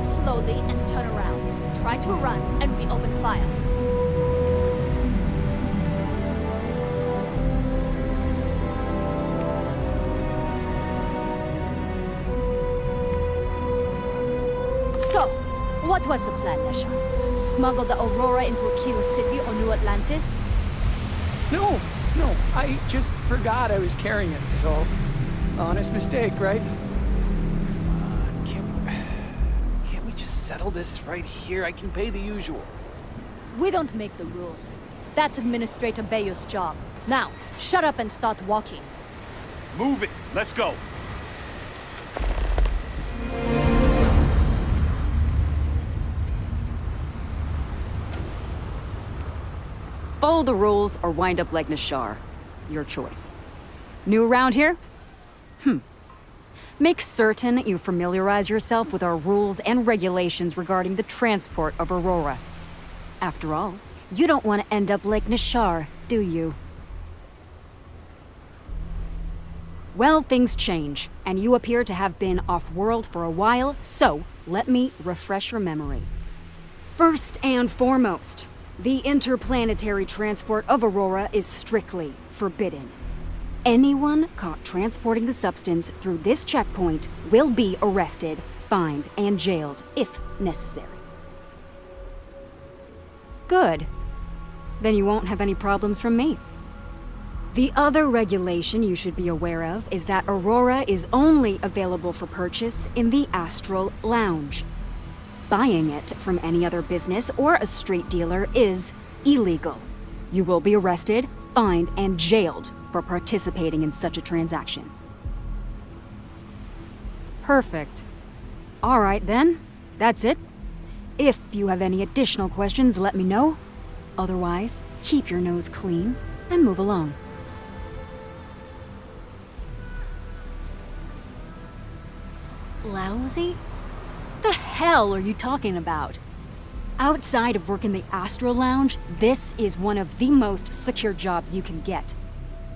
slowly and turn around. Try to run and reopen fire. So, what was the plan, Nesha? Smuggle the Aurora into Aquila City or New Atlantis? No, I just forgot I was carrying it, is all. Honest mistake, right? Can't we just settle this right here? I can pay the usual. We don't make the rules. That's Administrator Bayou's job. Now, shut up and start walking. Move it! Let's go! Follow the rules or wind up like Nashar. Your choice. New around here? Make certain you familiarize yourself with our rules and regulations regarding the transport of Aurora. After all, you don't want to end up like Nashar, do you? Well, things change, and you appear to have been off-world for a while, so let me refresh your memory. First and foremost, the interplanetary transport of Aurora is strictly forbidden. Anyone caught transporting the substance through this checkpoint will be arrested, fined, and jailed, if necessary. Good. Then you won't have any problems from me. The other regulation you should be aware of is that Aurora is only available for purchase in the Astral Lounge. Buying it from any other business or a street dealer is illegal. You will be arrested, fined, and jailed for participating in such a transaction. Perfect. All right then, that's it. If you have any additional questions, let me know. Otherwise, keep your nose clean and move along. Lousy? The hell are you talking about? Outside of work in the Astro Lounge, this is one of the most secure jobs you can get.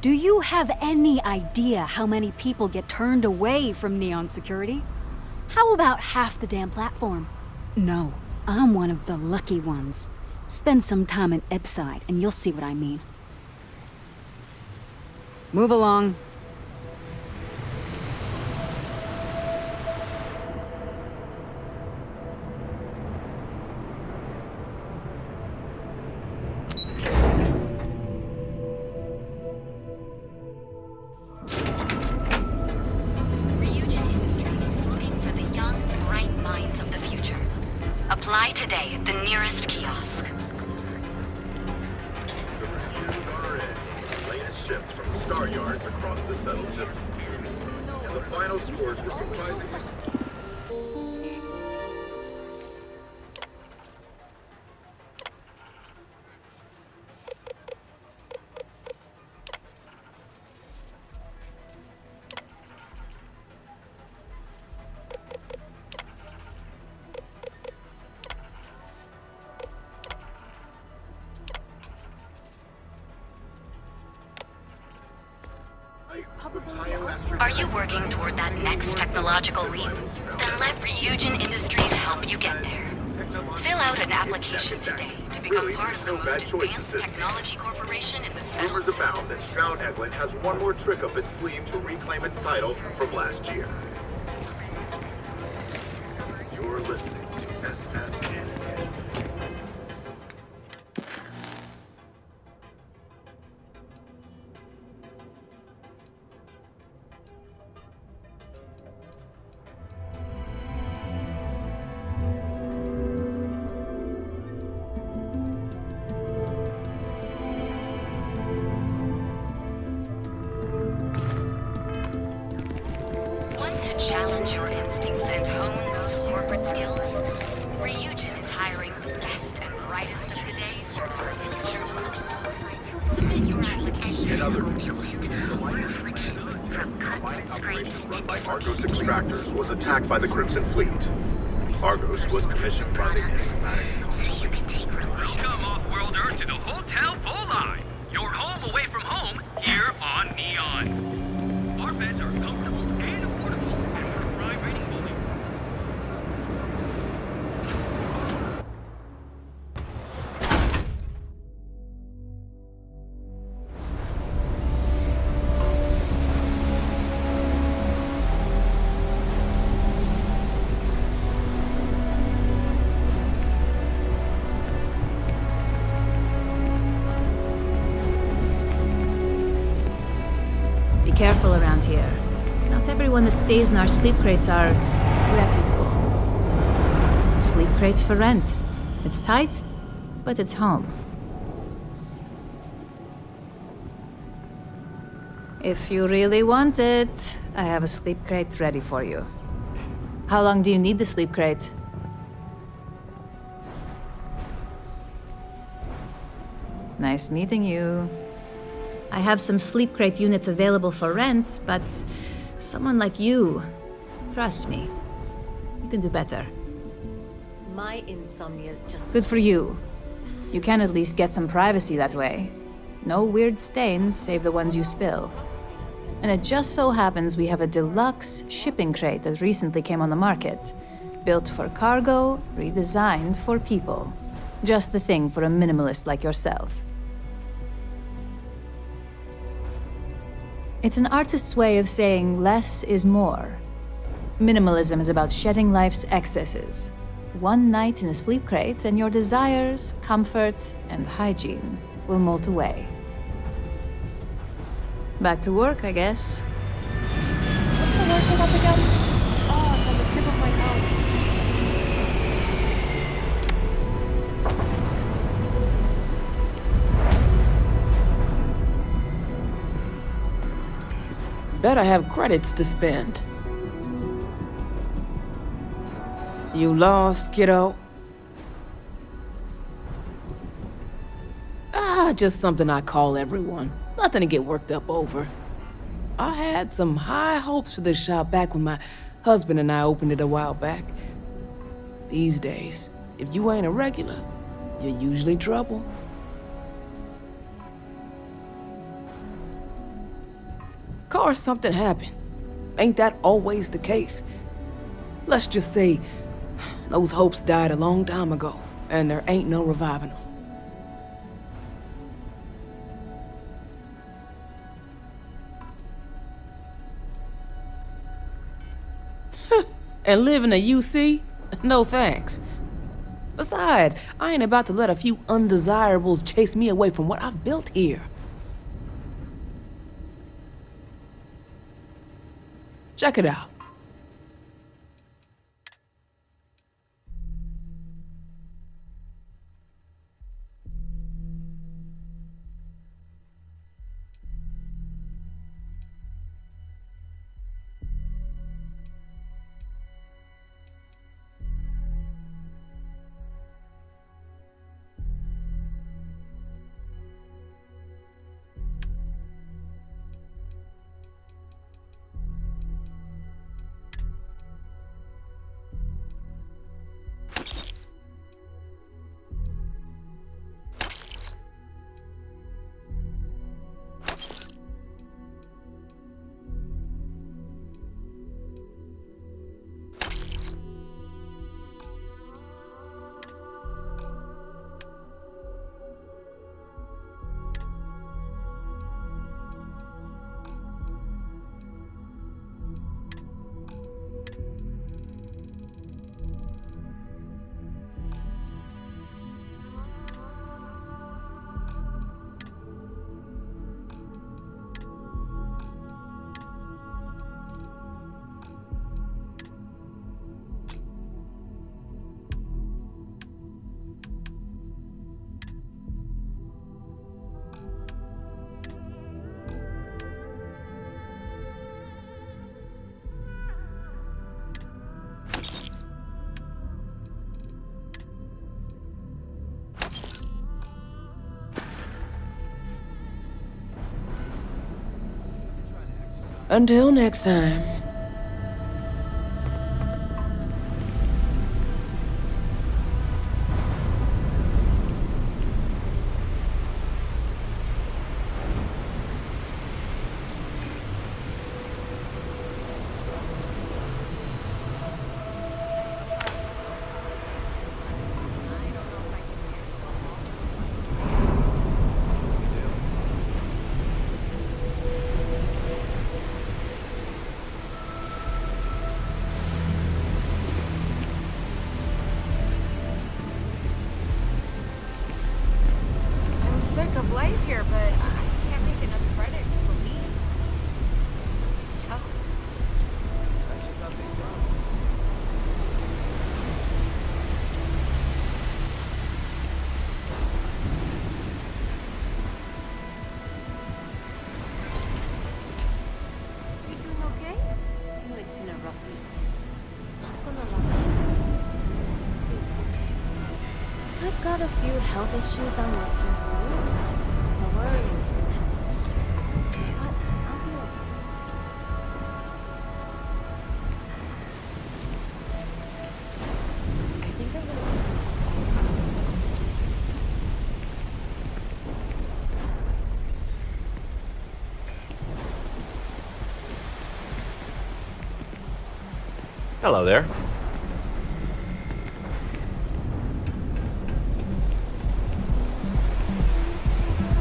Do you have any idea how many people get turned away from Neon security? How about half the damn platform? No, I'm one of the lucky ones. Spend some time in Ebside and you'll see what I mean. Move along. Apply today at the nearest kiosk. Directions are in. Latest ships from star yards across the settled system. And the final scores were comprising... Are you working toward that next technological leap? Then let Ryujin Industries help you get there. Fill out an application today to become part of the most advanced technology corporation in the settled Rumors abound that systems. Mount Eglin has one more trick up its sleeve to reclaim its title from last year. You're listening to SSN. Want to challenge your instincts and hone those corporate skills? Ryujin is hiring the best and brightest of today for our future tomorrow. Submit your application. In other news, the mining operation run by Argos extractors was attacked by the Crimson Fleet. Argos was commissioned by the Welcome, off-world Earth, to the Hotel Volai. Your home away from home, here on Neon. Our beds are comfortable and affordable, and we're prime rating fully. careful around here. Not everyone that stays in our sleep crates are reputable. Sleep crates for rent. It's tight, but it's home. If you really want it, I have a sleep crate ready for you. How long do you need the sleep crate? Nice meeting you. I have some sleep crate units available for rent, but someone like you, trust me, you can do better. My insomnia's just... Good for you. You can at least get some privacy that way. No weird stains, save the ones you spill. And it just so happens we have a deluxe shipping crate that recently came on the market. Built for cargo, redesigned for people. Just the thing for a minimalist like yourself. It's an artist's way of saying less is more. Minimalism is about shedding life's excesses. One night in a sleep crate and your desires, comfort, and hygiene will mold away. Back to work, I guess. What's the word for that again? Oh, it's on the tip of my tongue. Bet I have credits to spend. You lost, kiddo? Just something I call everyone. Nothing to get worked up over. I had some high hopes for this shop back when my husband and I opened it a while back. These days, if you ain't a regular, you're usually trouble. Course, something happened. Ain't that always the case? Let's just say those hopes died a long time ago, and there ain't no reviving them. And live in a UC? No thanks. Besides, I ain't about to let a few undesirables chase me away from what I've built here. Check it out. Until next time. Sick of life here, but I can't make enough credits to leave. I've got a few health issues I'm working through. No worries. I'll be okay. I think I'm gonna take Hello there.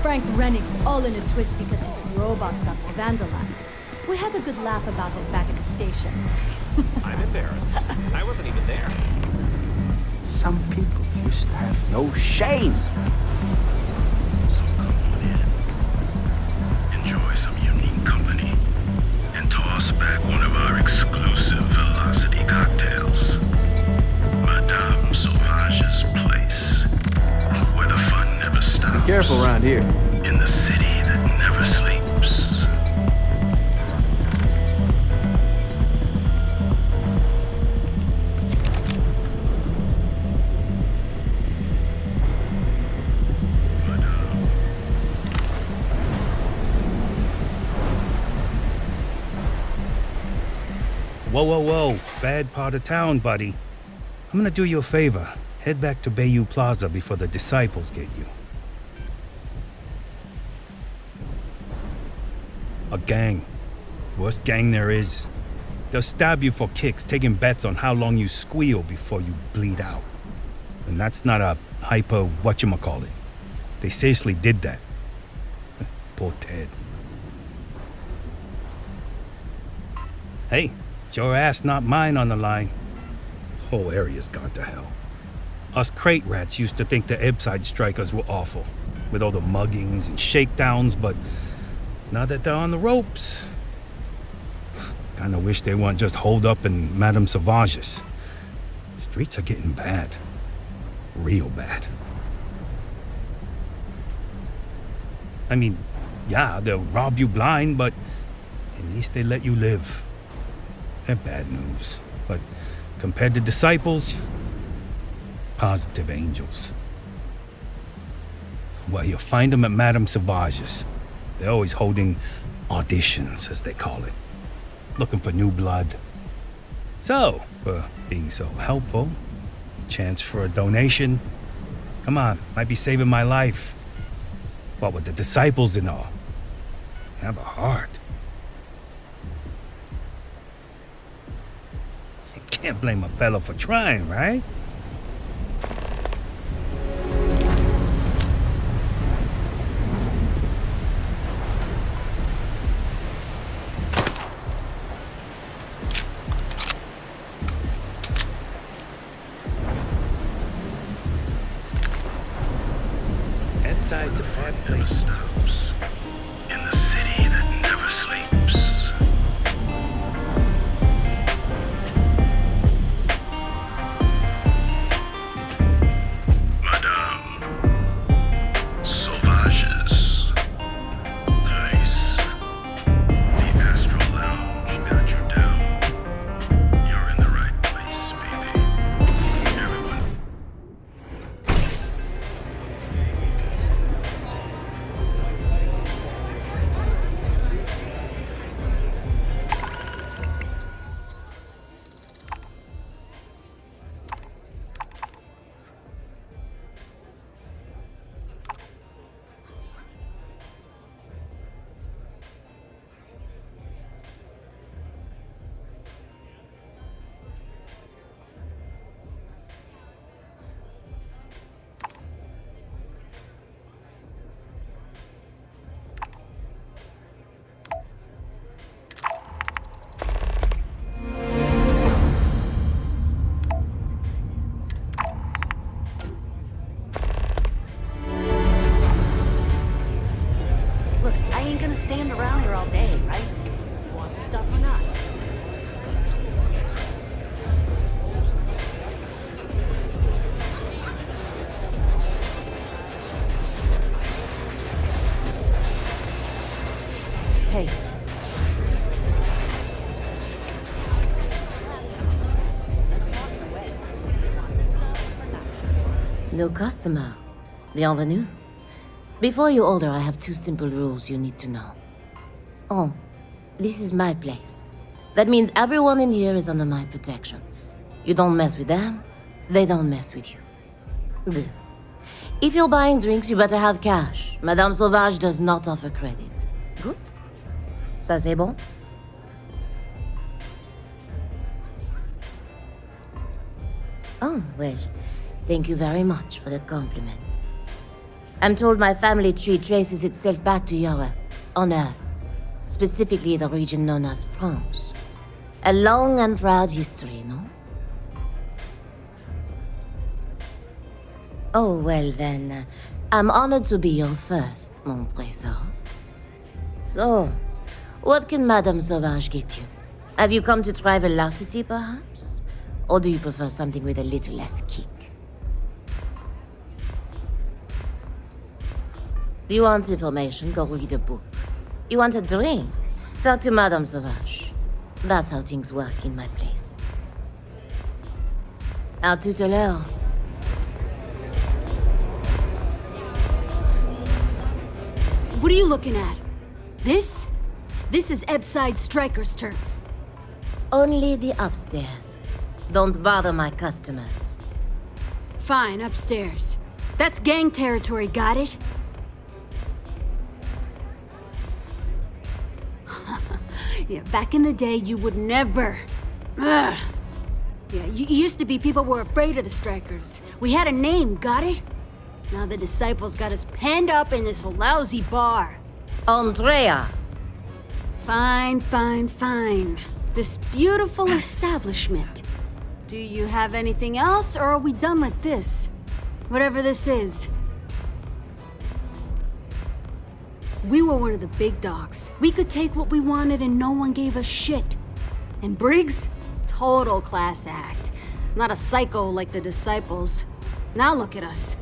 Frank Rennick's all in a twist because his robot got vandalized. We had a good laugh about it back at the station. I'm embarrassed. I wasn't even there. Some people just have no shame. Enjoy some unique company and toss back one of our exclusive velocity cocktails. Madame Sauvage's place, where the fun never stops. Be careful around here. In the city that never sleeps. Whoa, whoa, whoa. Bad part of town, buddy. I'm gonna do you a favor. Head back to Bayou Plaza before the disciples get you. A gang. Worst gang there is. They'll stab you for kicks, taking bets on how long you squeal before you bleed out. And that's not a hyper whatchamacallit. They seriously did that. Poor Ted. Hey, it's your ass, not mine on the line. Whole area's gone to hell. Us crate rats used to think the Ebbside strikers were awful, with all the muggings and shakedowns, but now that they're on the ropes, kinda wish they weren't just holed up in Madame Sauvage's. Streets are getting bad. Real bad. I mean, yeah, they'll rob you blind, but at least they let you live. They're bad news, but compared to disciples, positive angels. Well, you'll find them at Madame Sauvage's. They're always holding auditions, as they call it. Looking for new blood. So, for being so helpful, chance for a donation. Come on, might be saving my life. What with the disciples and all. Have a heart. Can't blame a fellow for trying, right? Headside's a bad place. In the city that never sleeps. New customer. Bienvenue. Before you order, I have 2 simple rules you need to know. Oh, this is my place. That means everyone in here is under my protection. You don't mess with them, they don't mess with you. Good. If you're buying drinks, you better have cash. Madame Sauvage does not offer credit. Good? Ça c'est bon? Oh, well, thank you very much for the compliment. I'm told my family tree traces itself back to Europe, on Earth. Specifically the region known as France. A long and proud history, no? Oh, well then, I'm honored to be your first, mon trésor. So, what can Madame Sauvage get you? Have you come to try velocity, perhaps? Or do you prefer something with a little less kick? Do you want information? Go read a book. You want a drink? Talk to Madame Sauvage. That's how things work in my place. À tout à l'heure. What are you looking at? This? This is Ebside Striker's turf. Only the upstairs. Don't bother my customers. Fine, upstairs. That's gang territory, got it? Yeah, back in the day, you would never. Ugh. Yeah, you used to be people were afraid of the Strikers. We had a name, got it? Now the disciples got us penned up in this lousy bar. Andrea! Fine, fine, fine. This beautiful establishment. Do you have anything else, or are we done with this? Whatever this is. We were one of the big dogs. We could take what we wanted and no one gave us shit. And Briggs? Total class act. Not a psycho like the disciples. Now look at us.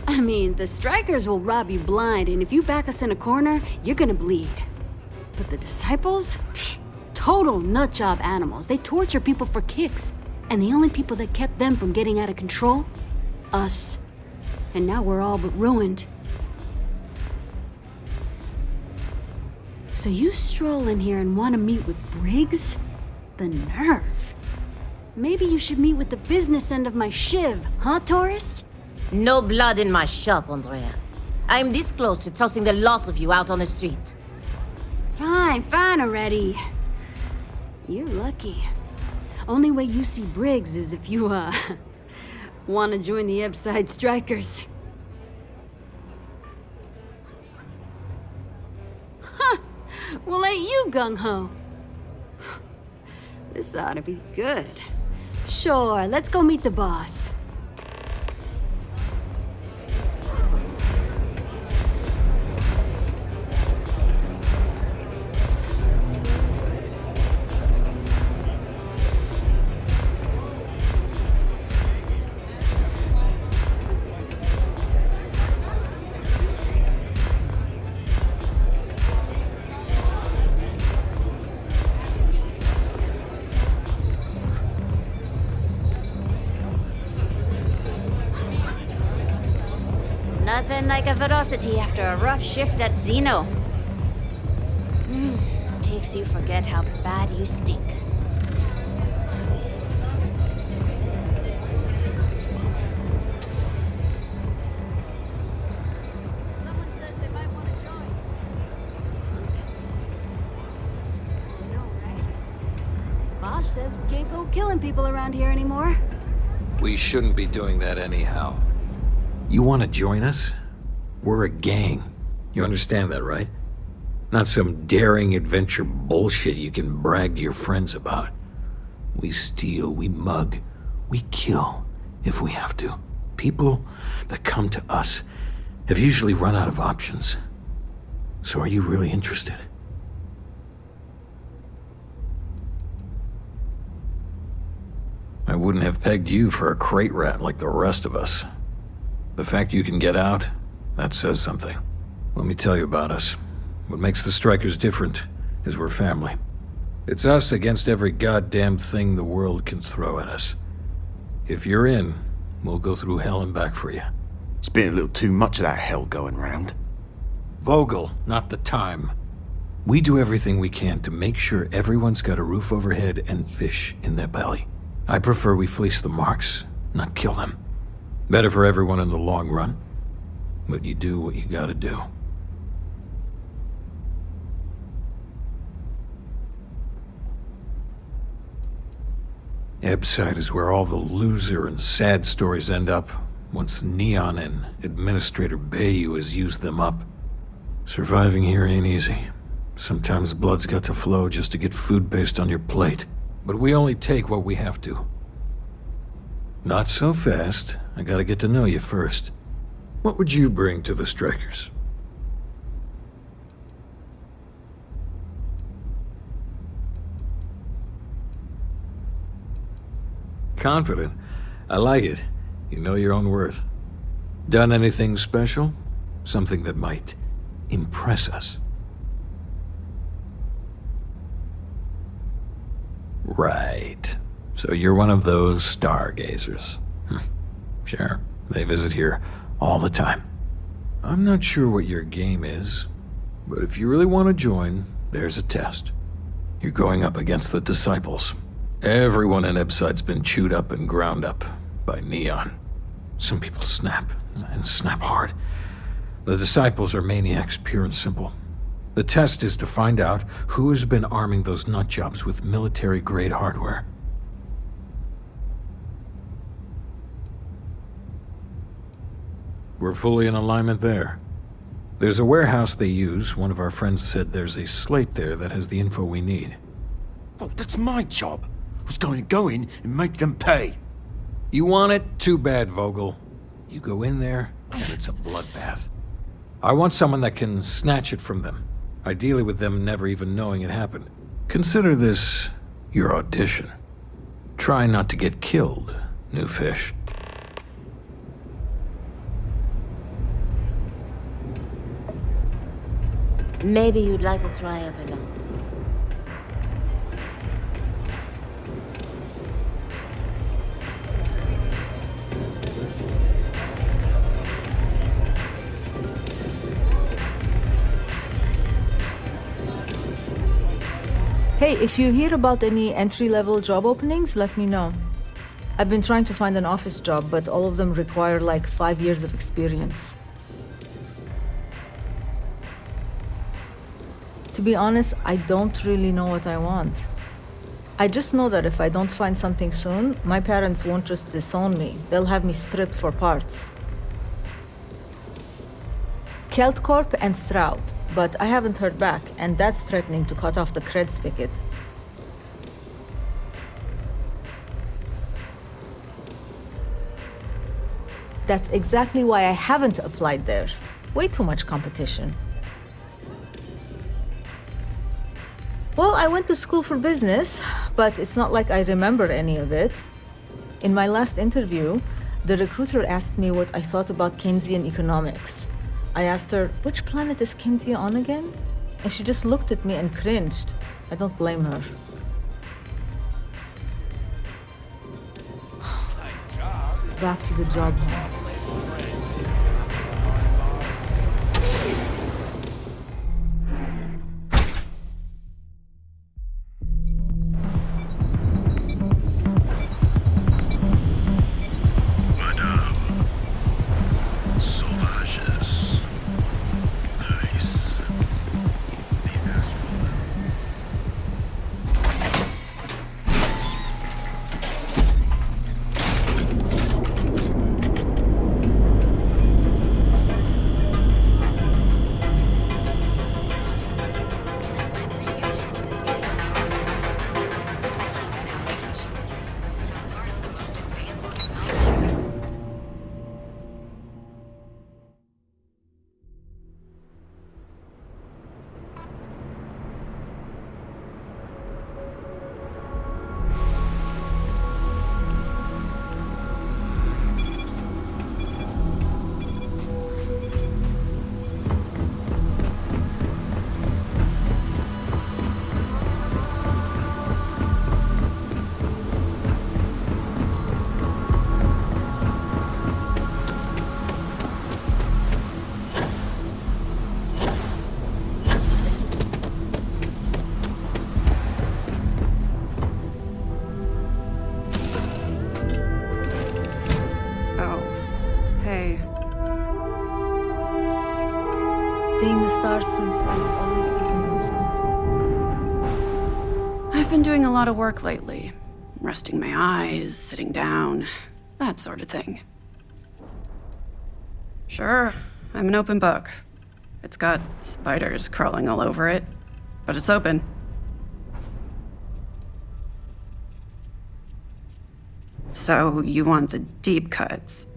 I mean, the Strikers will rob you blind, and if you back us in a corner, you're gonna bleed. But the disciples? Psh, total nutjob animals. They torture people for kicks. And the only people that kept them from getting out of control? Us. And now we're all but ruined. So you stroll in here and want to meet with Briggs? The nerve. Maybe you should meet with the business end of my shiv, huh, tourist? No blood in my shop, Andrea. I'm this close to tossing the lot of you out on the street. Fine, fine already. You're lucky. Only way you see Briggs is if you, want to join the Ebside Strikers. Huh! Well, ain't you gung-ho? This ought to be good. Sure, let's go meet the boss. Nothing like a velocity after a rough shift at Zeno. Makes you forget how bad you stink. Someone says they might want to join. I know, right? Savage says we can't go killing people around here anymore. We shouldn't be doing that anyhow. You want to join us? We're a gang. You understand that, right? Not some daring adventure bullshit you can brag to your friends about. We steal, we mug, we kill if we have to. People that come to us have usually run out of options. So are you really interested? I wouldn't have pegged you for a crate rat like the rest of us. The fact you can get out, that says something. Let me tell you about us. What makes the Strikers different is we're family. It's us against every goddamn thing the world can throw at us. If you're in, we'll go through hell and back for you. It's been a little too much of that hell going round. Vogel, not the time. We do everything we can to make sure everyone's got a roof overhead and fish in their belly. I prefer we fleece the marks, not kill them. Better for everyone in the long run. But you do what you gotta do. Ebside is where all the loser and sad stories end up once Neon and Administrator Bayou has used them up. Surviving here ain't easy. Sometimes blood's got to flow just to get food based on your plate. But we only take what we have to. Not so fast. I gotta get to know you first. What would you bring to the Strikers? Confident. I like it. You know your own worth. Done anything special? Something that might impress us? Right. So you're one of those stargazers. Sure. They visit here all the time. I'm not sure what your game is, but if you really want to join, there's a test. You're going up against the Disciples. Everyone in Ebside's been chewed up and ground up by Neon. Some people snap, and snap hard. The Disciples are maniacs, pure and simple. The test is to find out who has been arming those nutjobs with military-grade hardware. We're fully in alignment there. There's a warehouse they use. One of our friends said there's a slate there that has the info we need. Oh, that's my job. I was going to go in and make them pay. You want it? Too bad, Vogel. You go in there, and it's a bloodbath. I want someone that can snatch it from them. Ideally with them never even knowing it happened. Consider this your audition. Try not to get killed, new fish. Maybe you'd like to try a velocity. Hey, if you hear about any entry-level job openings, let me know. I've been trying to find an office job, but all of them require like 5 years of experience. To be honest, I don't really know what I want. I just know that if I don't find something soon, my parents won't just disown me. They'll have me stripped for parts. Kelt Corp and Stroud, but I haven't heard back, and that's threatening to cut off the cred spigot. That's exactly why I haven't applied there. Way too much competition. Well, I went to school for business, but it's not like I remember any of it. In my last interview, the recruiter asked me what I thought about Keynesian economics. I asked her, which planet is Kenzie on again? And she just looked at me and cringed. I don't blame her. Back to the job hunt. I've been doing a lot of work lately. Resting my eyes, sitting down, that sort of thing. Sure, I'm an open book. It's got spiders crawling all over it, but it's open. So, you want the deep cuts?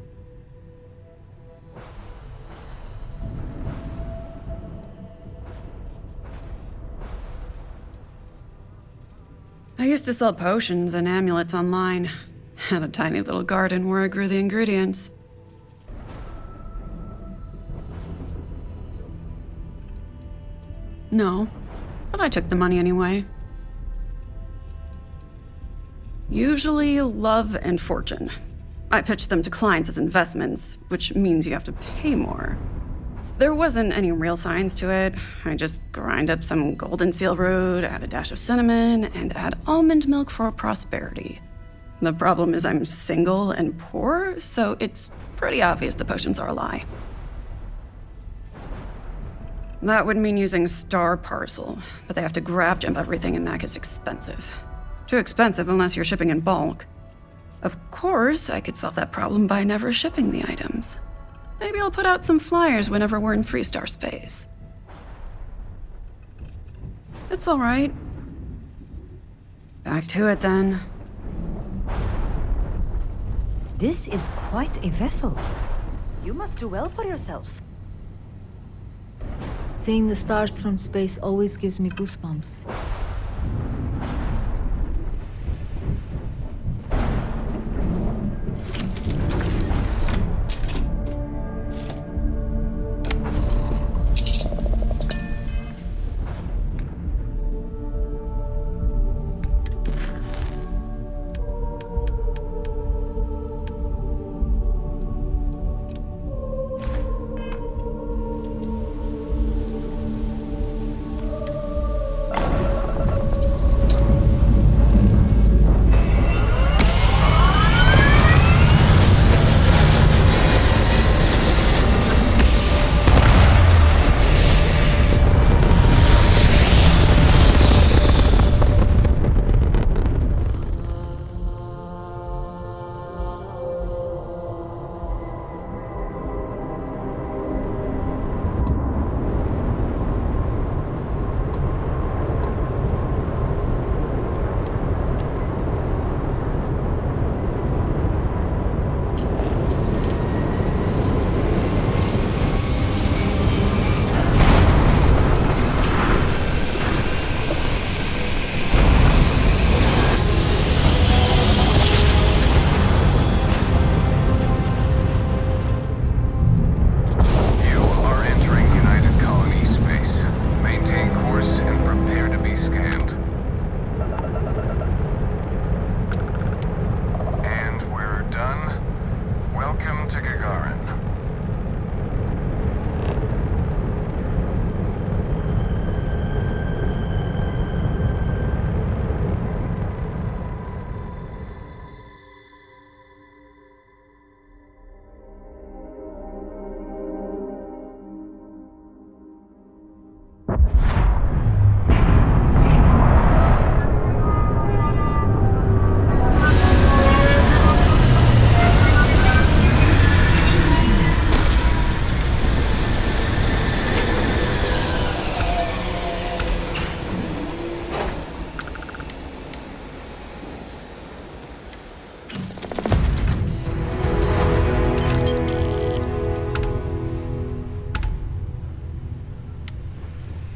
I used to sell potions and amulets online. Had a tiny little garden where I grew the ingredients. No, but I took the money anyway. Usually love and fortune. I pitched them to clients as investments, which means you have to pay more. There wasn't any real science to it. I just grind up some golden seal root, add a dash of cinnamon, and add almond milk for prosperity. The problem is I'm single and poor, so it's pretty obvious the potions are a lie. That would mean using Star Parcel, but they have to grav jump everything and that gets expensive. Too expensive unless you're shipping in bulk. Of course, I could solve that problem by never shipping the items. Maybe I'll put out some flyers whenever we're in Freestar space. It's all right. Back to it then. This is quite a vessel. You must do well for yourself. Seeing the stars from space always gives me goosebumps.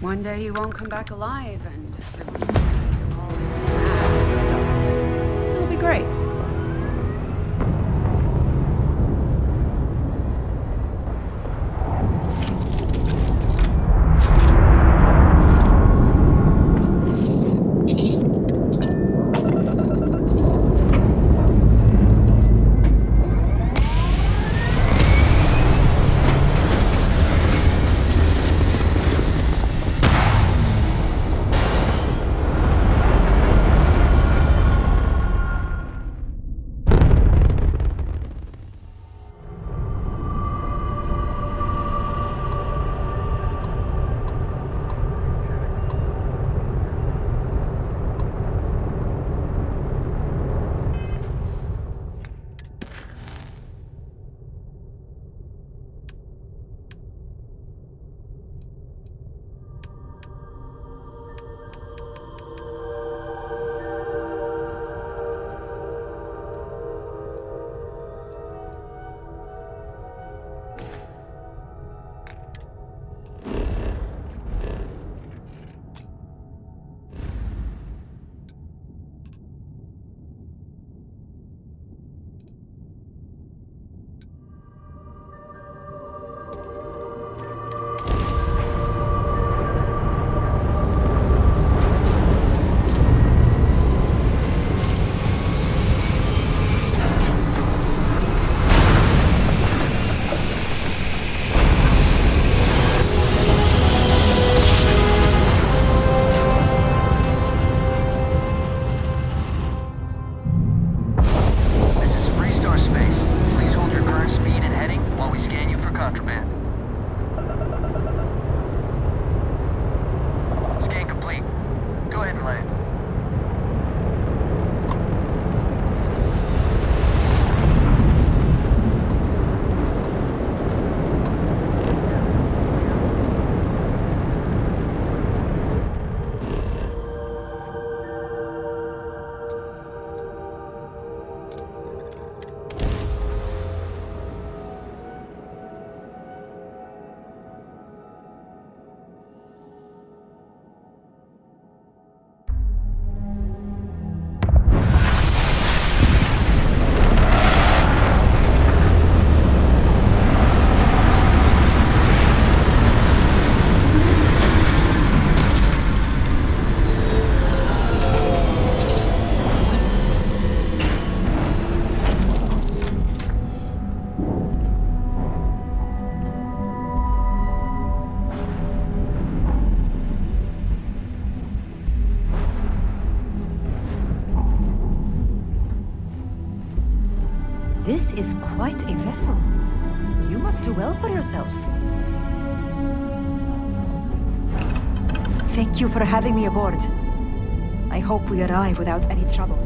One day you won't come back alive and everyone's gonna be all sad and stuff. It'll be great. line. This is quite a vessel. You must do well for yourself. Thank you for having me aboard. I hope we arrive without any trouble.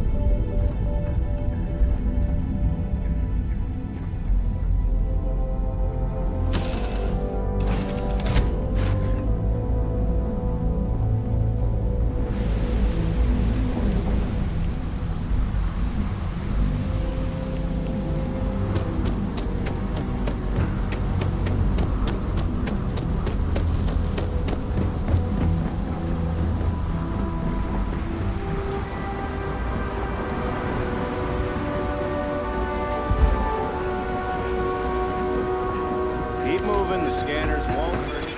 Keep moving, the scanners won't hurt you.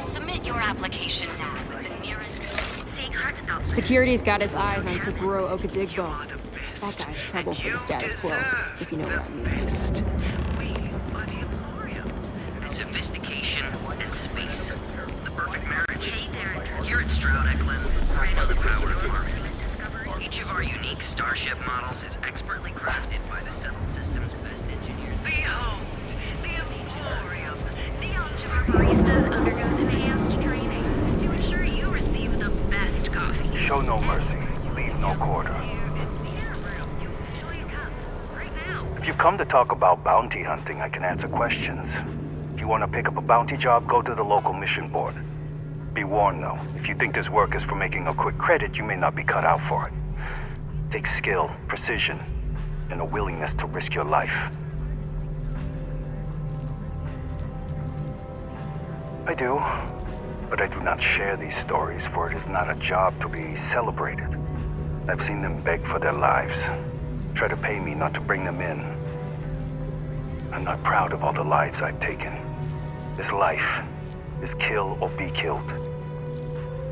Submit your application now with the nearest. Security's got his eyes on Saburo Okadigbo. That guy's trouble for the status quo, if you know what I mean. Sophistication and space. The perfect marriage. Hey there, here at Stroud Eklund, right on the power department. Each of our unique Starship models is expertly crafted by the Settled System's best engineers. Behold, the Emporium. The Algebra Baristas undergoes enhanced training to ensure you receive the best coffee. Show no mercy. Leave no quarter. If you come to talk about bounty hunting, I can answer questions. If you want to pick up a bounty job, go to the local mission board. Be warned, though, if you think this work is for making a quick credit, you may not be cut out for it. It takes skill, precision, and a willingness to risk your life. I do, but I do not share these stories, for it is not a job to be celebrated. I've seen them beg for their lives, try to pay me not to bring them in. I'm not proud of all the lives I've taken. This life is kill or be killed.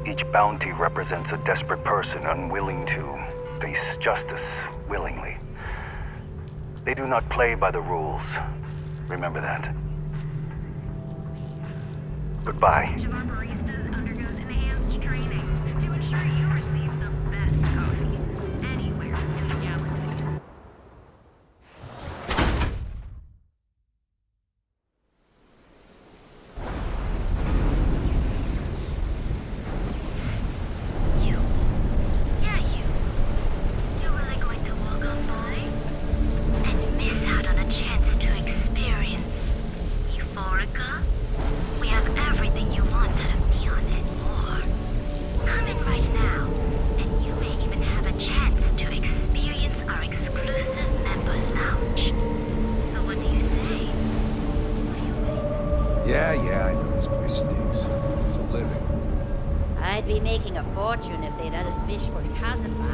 Each bounty represents a desperate person unwilling to face justice willingly. They do not play by the rules. Remember that. Goodbye. Yeah, I know this place stinks. It's a living. I'd be making a fortune if they'd let us fish for cousin boss.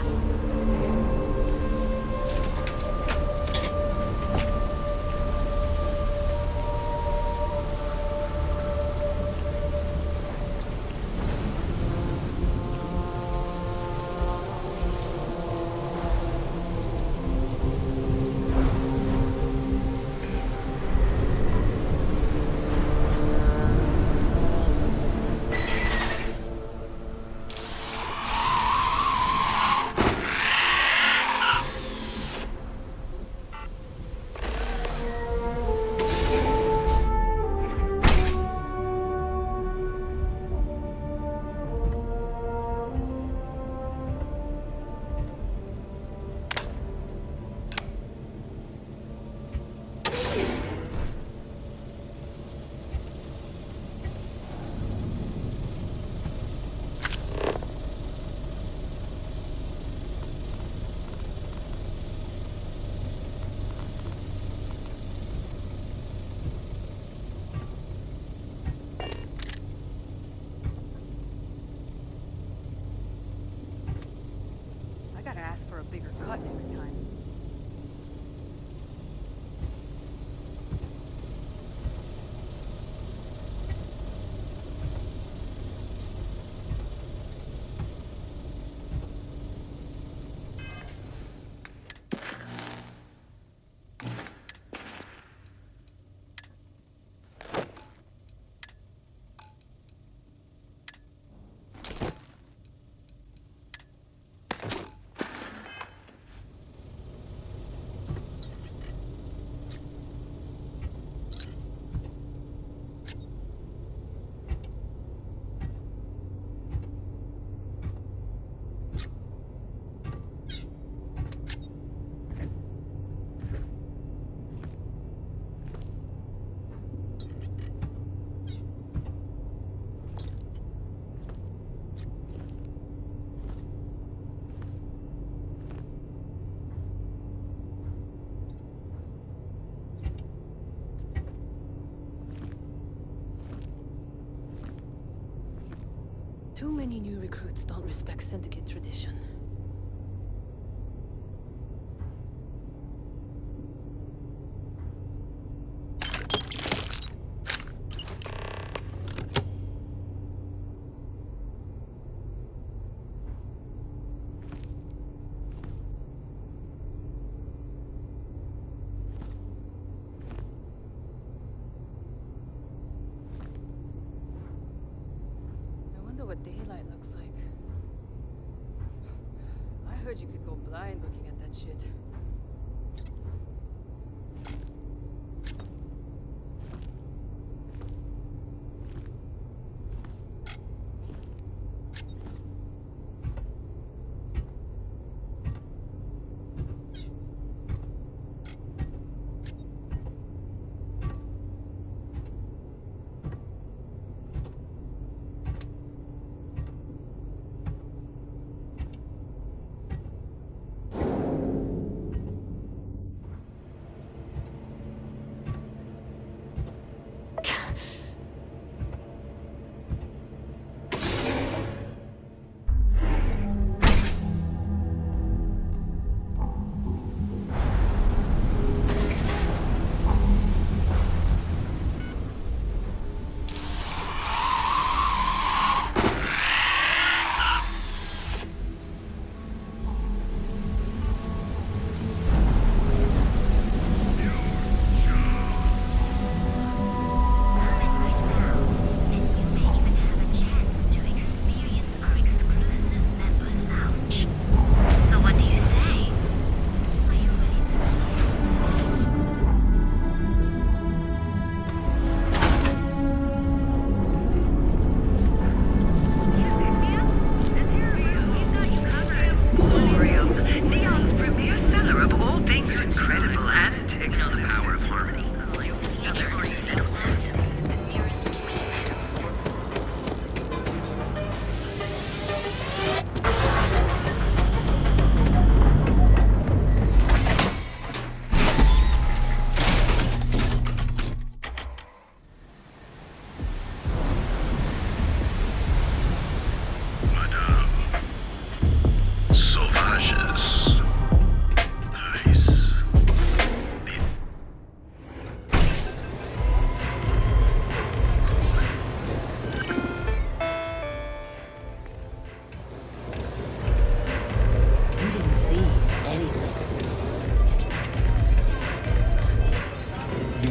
ask for a bigger cut next time. Too many new recruits don't respect syndicate tradition. What daylight looks like. I heard you could go blind looking at that shit.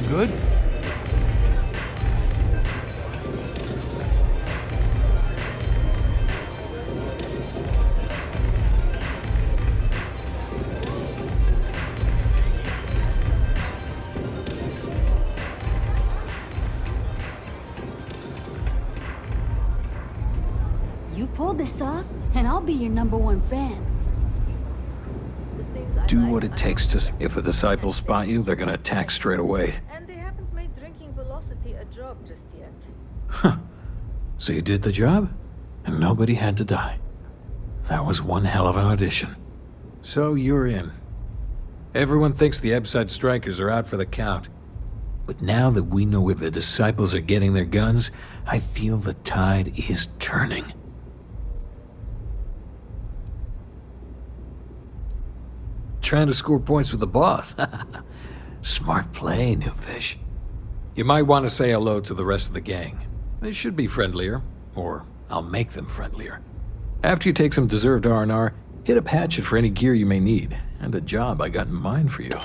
Good? You pulled this off, and I'll be your #1 fan. Do what it takes to... If the disciples spot you, they're gonna attack straight away. And they haven't made drinking velocity a job just yet. Huh. So you did the job, and nobody had to die. That was one hell of an audition. So you're in. Everyone thinks the Ebside Strikers are out for the count. But now that we know where the disciples are getting their guns, I feel the tide is turning. Trying to score points with the boss. Smart play, new fish. You might want to say hello to the rest of the gang. They should be friendlier, or I'll make them friendlier. After you take some deserved R&R, hit up Hatchet for any gear you may need, and a job I got in mind for you.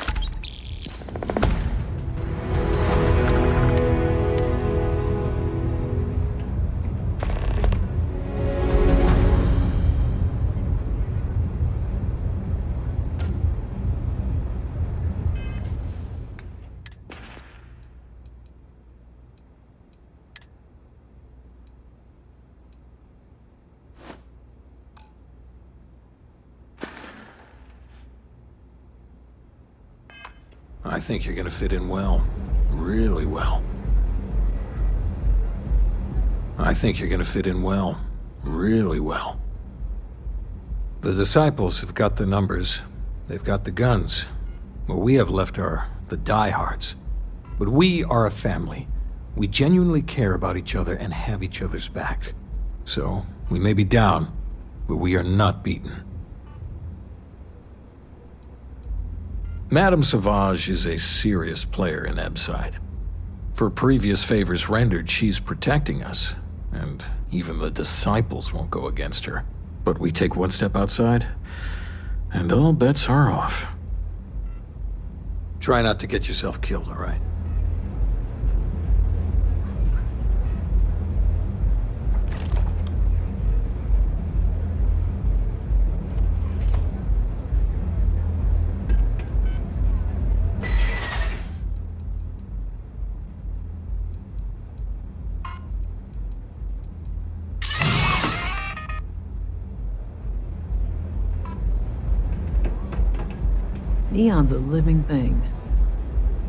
I think you're gonna fit in well. Really well. I think you're gonna fit in well. Really well. The disciples have got the numbers. They've got the guns. What we have left are the diehards. But we are a family. We genuinely care about each other and have each other's back. So, we may be down, but we are not beaten. Madame Sauvage is a serious player in Ebside. For previous favors rendered, she's protecting us, and even the disciples won't go against her. But we take one step outside, and all bets are off. Try not to get yourself killed, all right? Neon's a living thing,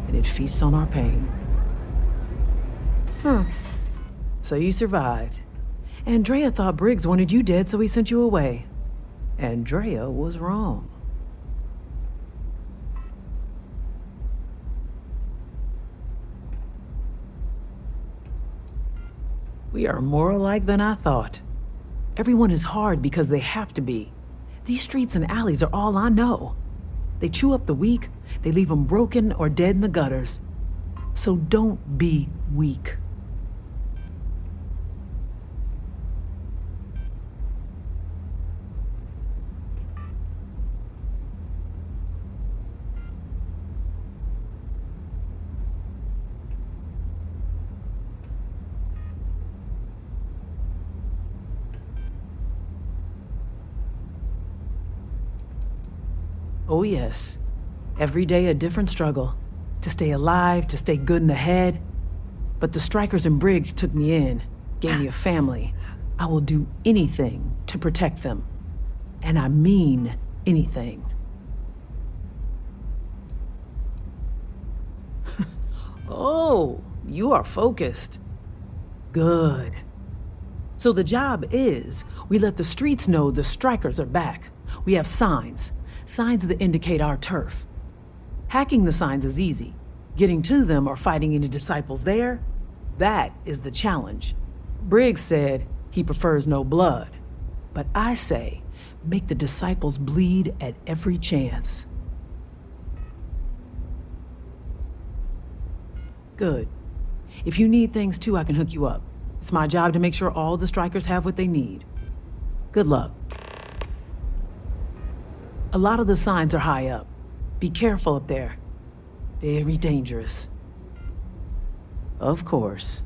and it feasts on our pain. So you survived. Andrea thought Briggs wanted you dead, so he sent you away. Andrea was wrong. We are more alike than I thought. Everyone is hard because they have to be. These streets and alleys are all I know. They chew up the weak, they leave them broken or dead in the gutters. So don't be weak. Oh yes, every day a different struggle. To stay alive, to stay good in the head. But the strikers and Briggs took me in, gave me a family. I will do anything to protect them. And I mean anything. Oh, you are focused. Good. So the job is, we let the streets know the strikers are back. We have signs. Signs that indicate our turf. Hacking the signs is easy. Getting to them or fighting any disciples there, that is the challenge. Briggs said he prefers no blood. But I say, make the disciples bleed at every chance. Good. If you need things too, I can hook you up. It's my job to make sure all the strikers have what they need. Good luck. A lot of the signs are high up. Be careful up there. Very dangerous. Of course.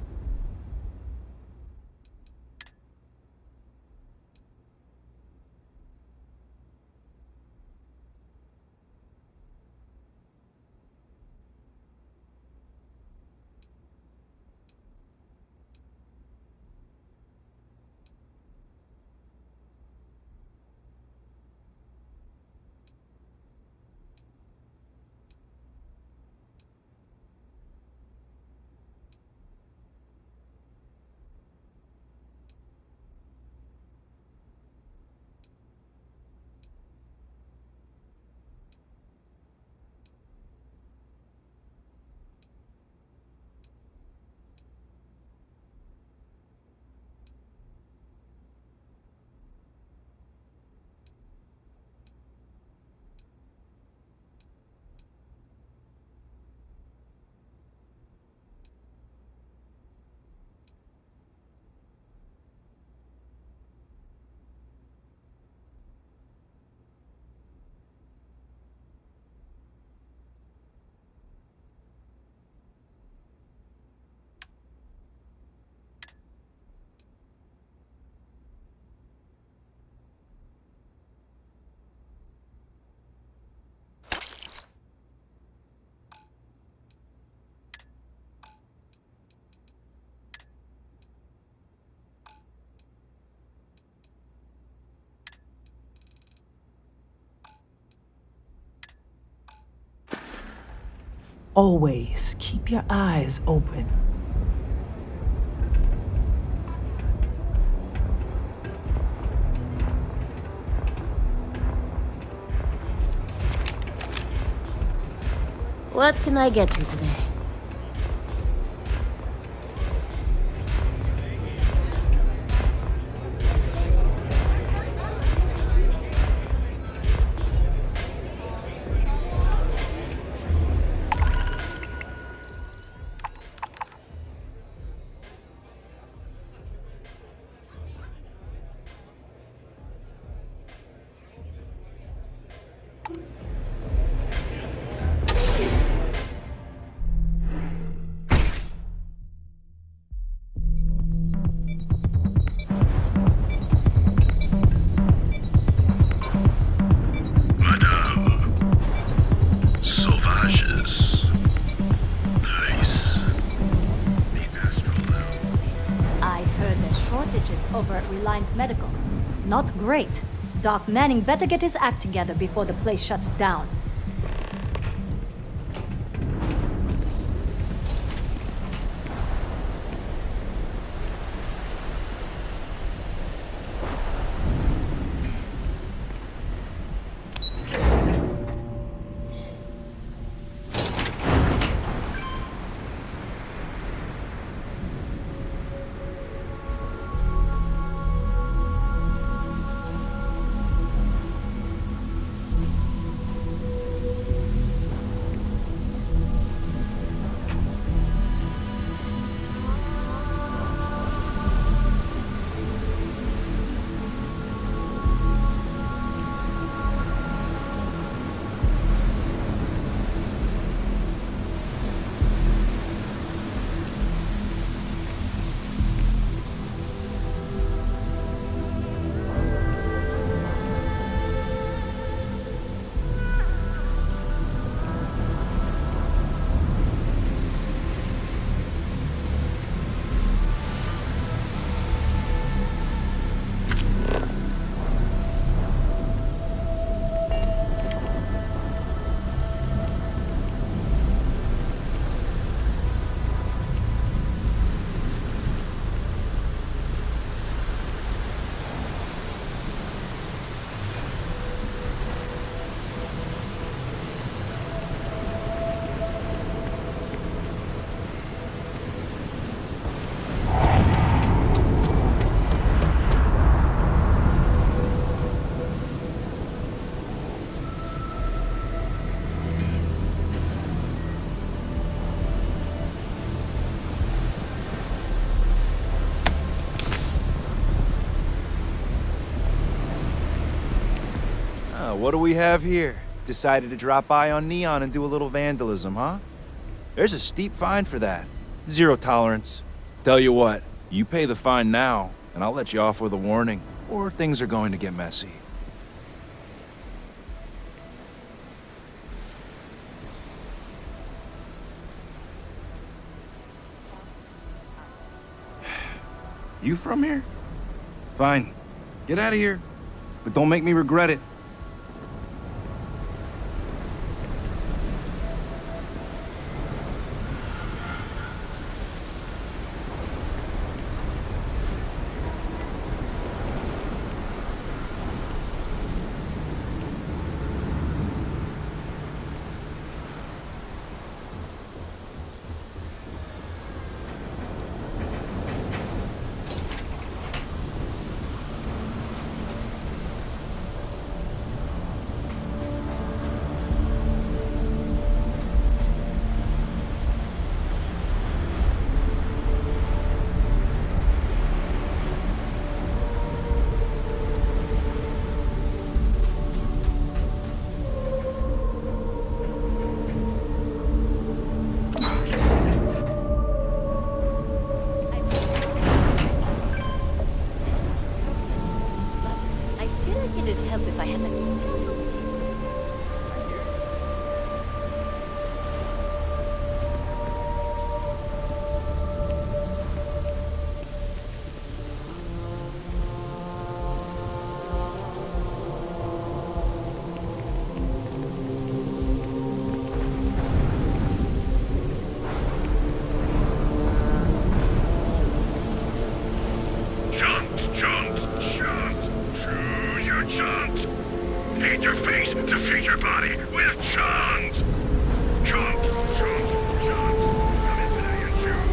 Always keep your eyes open. What can I get you today? Over at Reliant Medical. Not great. Doc Manning better get his act together before the place shuts down. What do we have here? Decided to drop by on Neon and do a little vandalism, huh? There's a steep fine for that. 0 tolerance. Tell you what, you pay the fine now, and I'll let you off with a warning, or things are going to get messy. You from here? Fine. Get out of here. But don't make me regret it. your body with chunks! Chunks, chunks, chunks. Come in today and choose.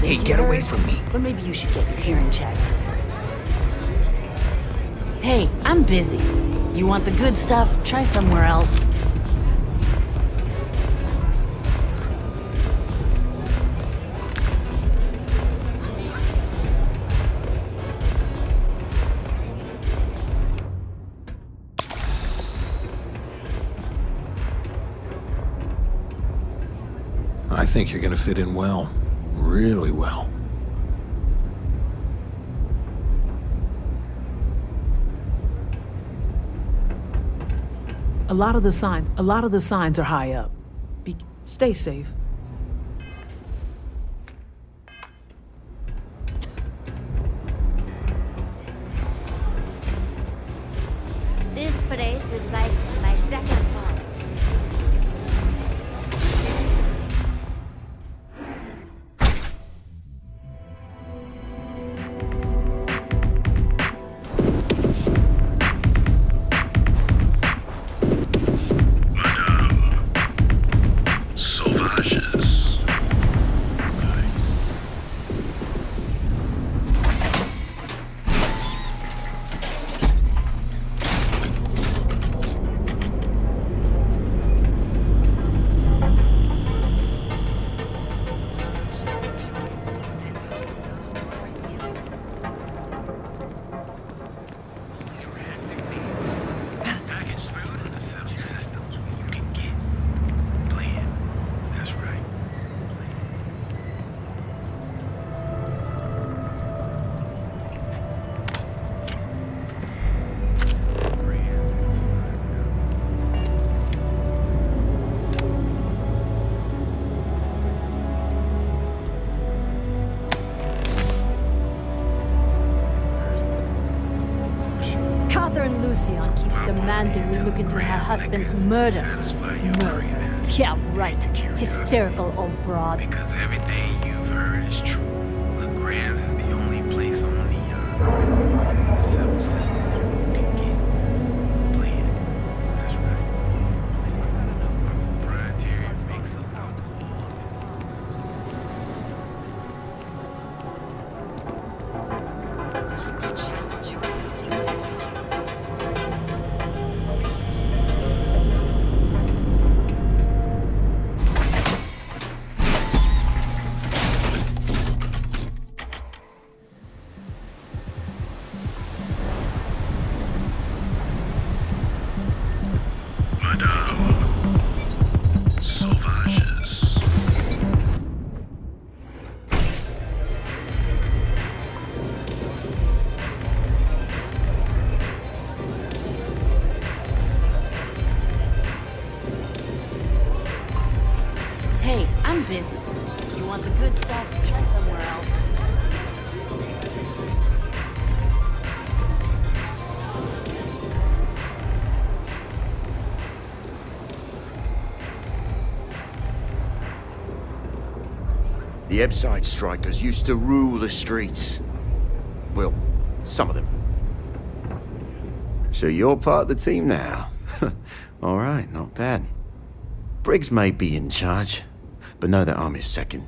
Hey, get away from me. But maybe you should get your hearing checked. Hey, I'm busy. You want the good stuff? Try somewhere else. I think you're gonna fit in well. Really well. A lot of the signs are high up. Stay safe. This place is like my second home. Lucian keeps demanding we look into her husband's murder. Murder. Yeah, right. Hysterical old broad. Because everything you've heard is true. The grav is the only place on the cell system you can get. Play it. That's right. I'm busy. If you want the good stuff, try somewhere else. The Ebside strikers used to rule the streets. Well, some of them. So you're part of the team now. All right, not bad. Briggs may be in charge, but know that I'm his second.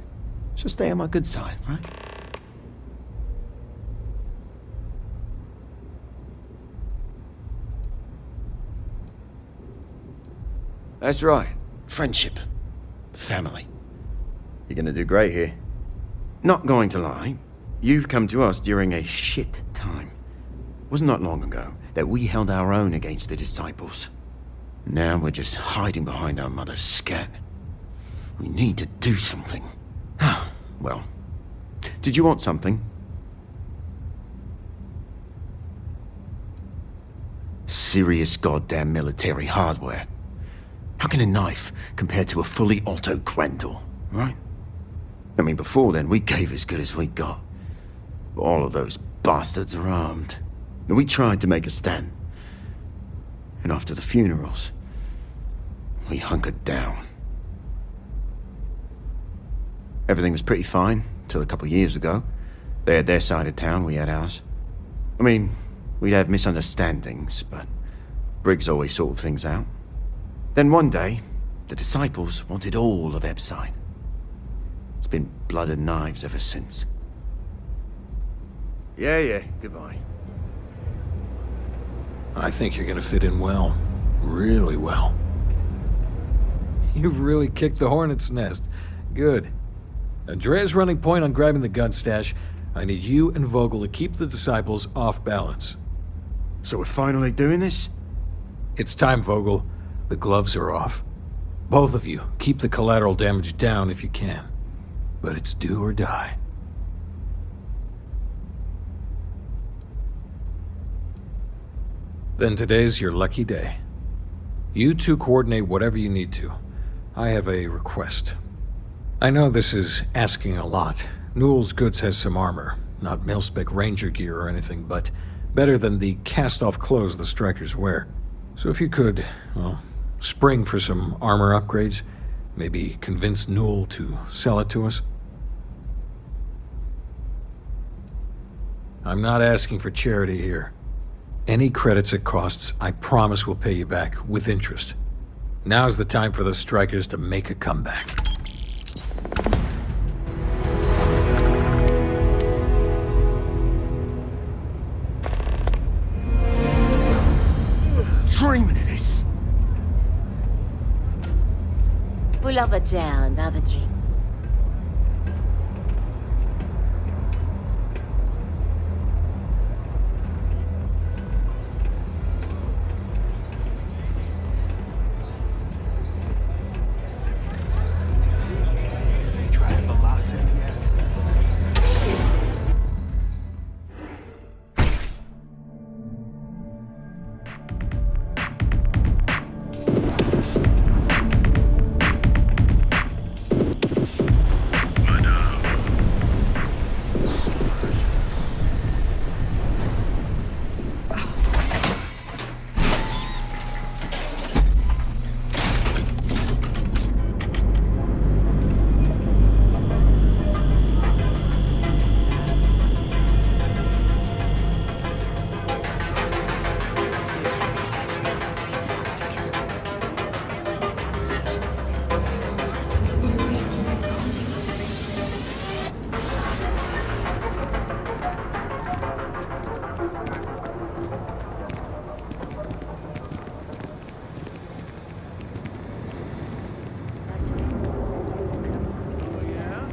So stay on my good side, right? That's right. Friendship. Family. You're gonna do great here. Not going to lie, you've come to us during a shit time. Wasn't that long ago that we held our own against the disciples. Now we're just hiding behind our mother's scat. We need to do something. Well, did you want something? Serious goddamn military hardware. How can a knife compare to a fully auto cred door, right? I mean, before then, we gave as good as we got. But all of those bastards are armed. And we tried to make a stand. And after the funerals, we hunkered down. Everything was pretty fine, till a couple years ago. They had their side of town, we had ours. I mean, we'd have misunderstandings, but Briggs always sorted things out. Then one day, the disciples wanted all of Ebside. It's been blood and knives ever since. Yeah, goodbye. I think you're gonna fit in well. Really well. You've really kicked the hornet's nest. Good. Andrea's running point on grabbing the gun stash. I need you and Vogel to keep the disciples off balance. So we're finally doing this? It's time, Vogel. The gloves are off. Both of you, keep the collateral damage down if you can. But it's do or die. Then today's your lucky day. You two coordinate whatever you need to. I have a request. I know this is asking a lot. Newell's Goods has some armor. Not mil-spec ranger gear or anything, but better than the cast-off clothes the strikers wear. So if you could, well, spring for some armor upgrades, maybe convince Newell to sell it to us. I'm not asking for charity here. Any credits it costs, I promise we'll pay you back, with interest. Now's the time for the strikers to make a comeback. Dreaming of this. Pull up a chair and have a drink.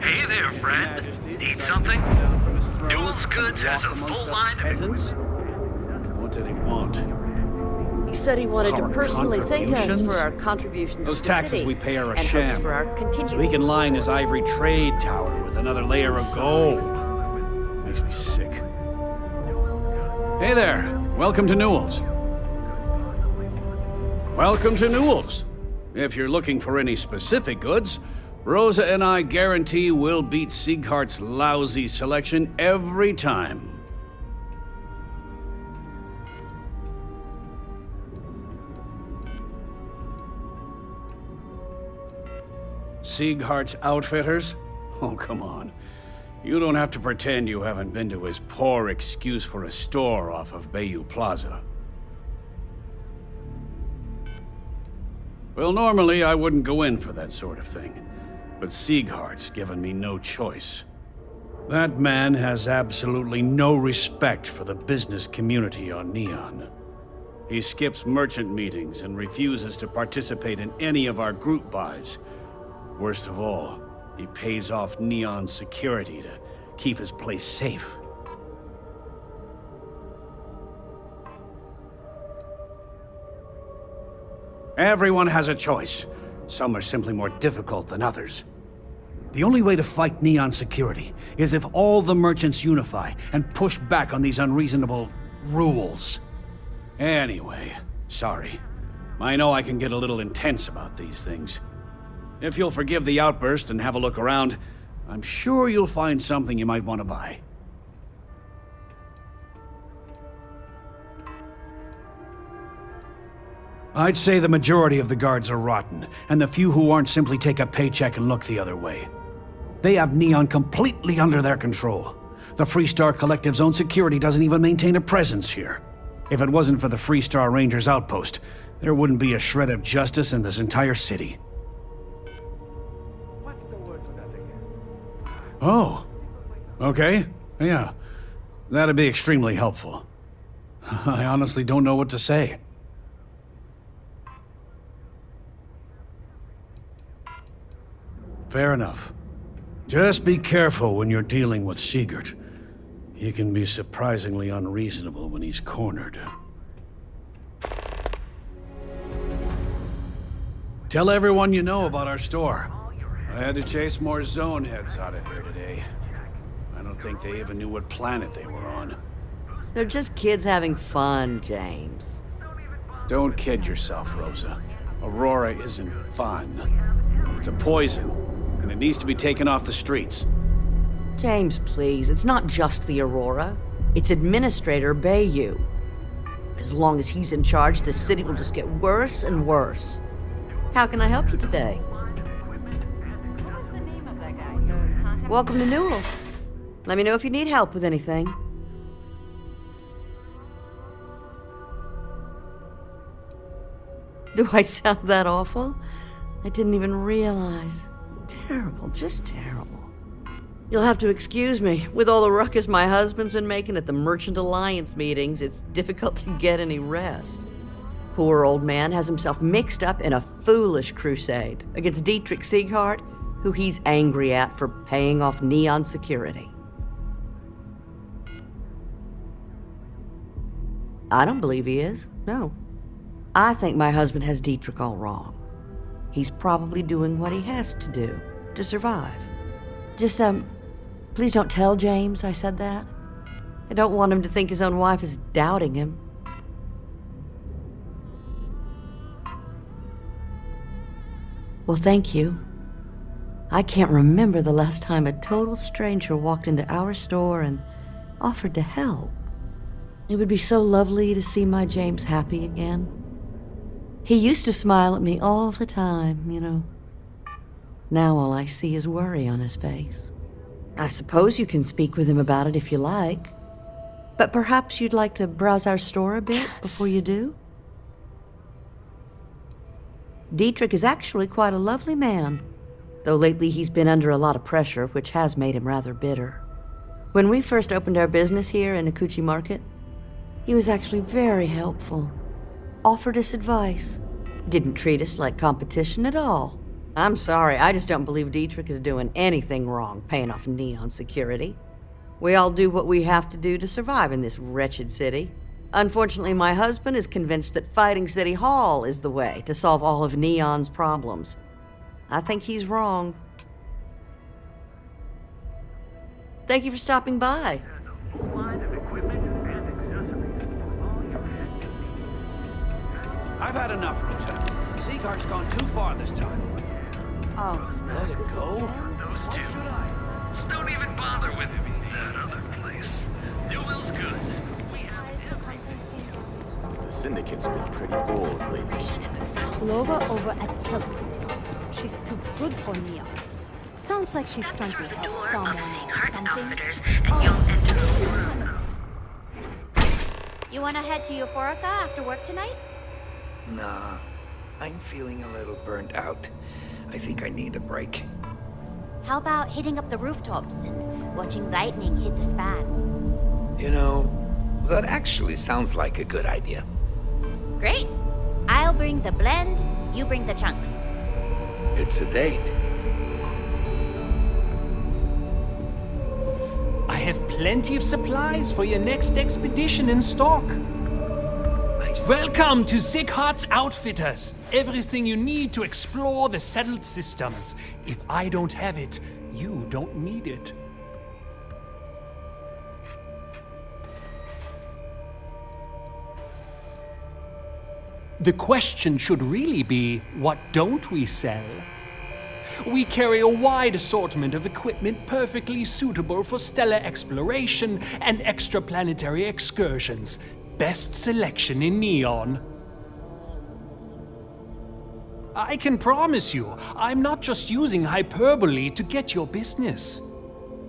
Hey there, friend. Need something? Newell's Goods has a full line of peasants. What did he want? He said he wanted to Our personally thank us contributions? for our contributions Those to the taxes city we pay are a and sham. hopes for our continued So he can line his support. ivory trade tower with another layer of gold. Makes me sick. Hey there. Welcome to Newell's. Welcome to Newell's. If you're looking for any specific goods, Rosa and I guarantee we'll beat Sieghart's lousy selection every time. Sieghart's Outfitters? Oh, come on. You don't have to pretend you haven't been to his poor excuse for a store off of Bayou Plaza. Well, normally I wouldn't go in for that sort of thing, but Sieghart's given me no choice. That man has absolutely no respect for the business community on Neon. He skips merchant meetings and refuses to participate in any of our group buys. Worst of all, he pays off Neon's security to keep his place safe. Everyone has a choice. Some are simply more difficult than others. The only way to fight Neon security is if all the merchants unify and push back on these unreasonable rules. Anyway, sorry. I know I can get a little intense about these things. If you'll forgive the outburst and have a look around, I'm sure you'll find something you might want to buy. I'd say the majority of the guards are rotten, and the few who aren't simply take a paycheck and look the other way. They have Neon completely under their control. The Freestar Collective's own security doesn't even maintain a presence here. If it wasn't for the Freestar Rangers outpost, there wouldn't be a shred of justice in this entire city. Oh. Okay. Yeah. That'd be extremely helpful. I honestly don't know what to say. Fair enough. Just be careful when you're dealing with Siegert. He can be surprisingly unreasonable when he's cornered. Tell everyone you know about our store. I had to chase more zone heads out of here today. I don't think they even knew what planet they were on. They're just kids having fun, James. Don't kid yourself, Rosa. Aurora isn't fun. It's a poison, and it needs to be taken off the streets. James, please, it's not just the Aurora. It's Administrator Bayou. As long as he's in charge, the city will just get worse and worse. How can I help you today? Welcome to Newell's. Let me know if you need help with anything. Do I sound that awful? I didn't even realize. Terrible, just terrible. You'll have to excuse me. With all the ruckus my husband's been making at the Merchant Alliance meetings, it's difficult to get any rest. Poor old man has himself mixed up in a foolish crusade against Dietrich Sieghart, who he's angry at for paying off Neon security. I don't believe he is, no. I think my husband has Dietrich all wrong. He's probably doing what he has to do to survive. Just, please don't tell James I said that. I don't want him to think his own wife is doubting him. Well, thank you. I can't remember the last time a total stranger walked into our store and offered to help. It would be so lovely to see my James happy again. He used to smile at me all the time, you know. Now all I see is worry on his face. I suppose you can speak with him about it if you like. But perhaps you'd like to browse our store a bit before you do? Dietrich is actually quite a lovely man, though lately he's been under a lot of pressure, which has made him rather bitter. When we first opened our business here in Akuchi Market, he was actually very helpful. Offered us advice. Didn't treat us like competition at all. I'm sorry, I just don't believe Dietrich is doing anything wrong paying off Neon security. We all do what we have to do to survive in this wretched city. Unfortunately, my husband is convinced that fighting City Hall is the way to solve all of Neon's problems. I think he's wrong. Thank you for stopping by. I've had enough, Rosa. Sieghart's gone too far this time. Oh, Let it go. Those two. Just don't even bother with that other place. New Will's goods. The Syndicate's been pretty bored lately. Clover over at Keltco. She's too good for Neon. Sounds like she's trying to help someone or something. You wanna head to Euphorica after work tonight? Nah, I'm feeling a little burnt out. I think I need a break. How about hitting up the rooftops and watching lightning hit the span? You know, that actually sounds like a good idea. Great. I'll bring the blend, you bring the chunks. It's a date. I have plenty of supplies for your next expedition in stock. Welcome to Sickhart's Outfitters. Everything you need to explore the settled systems. If I don't have it, you don't need it. The question should really be, what don't we sell? We carry a wide assortment of equipment perfectly suitable for stellar exploration and extraplanetary excursions. Best selection in Neon. I can promise you, I'm not just using hyperbole to get your business.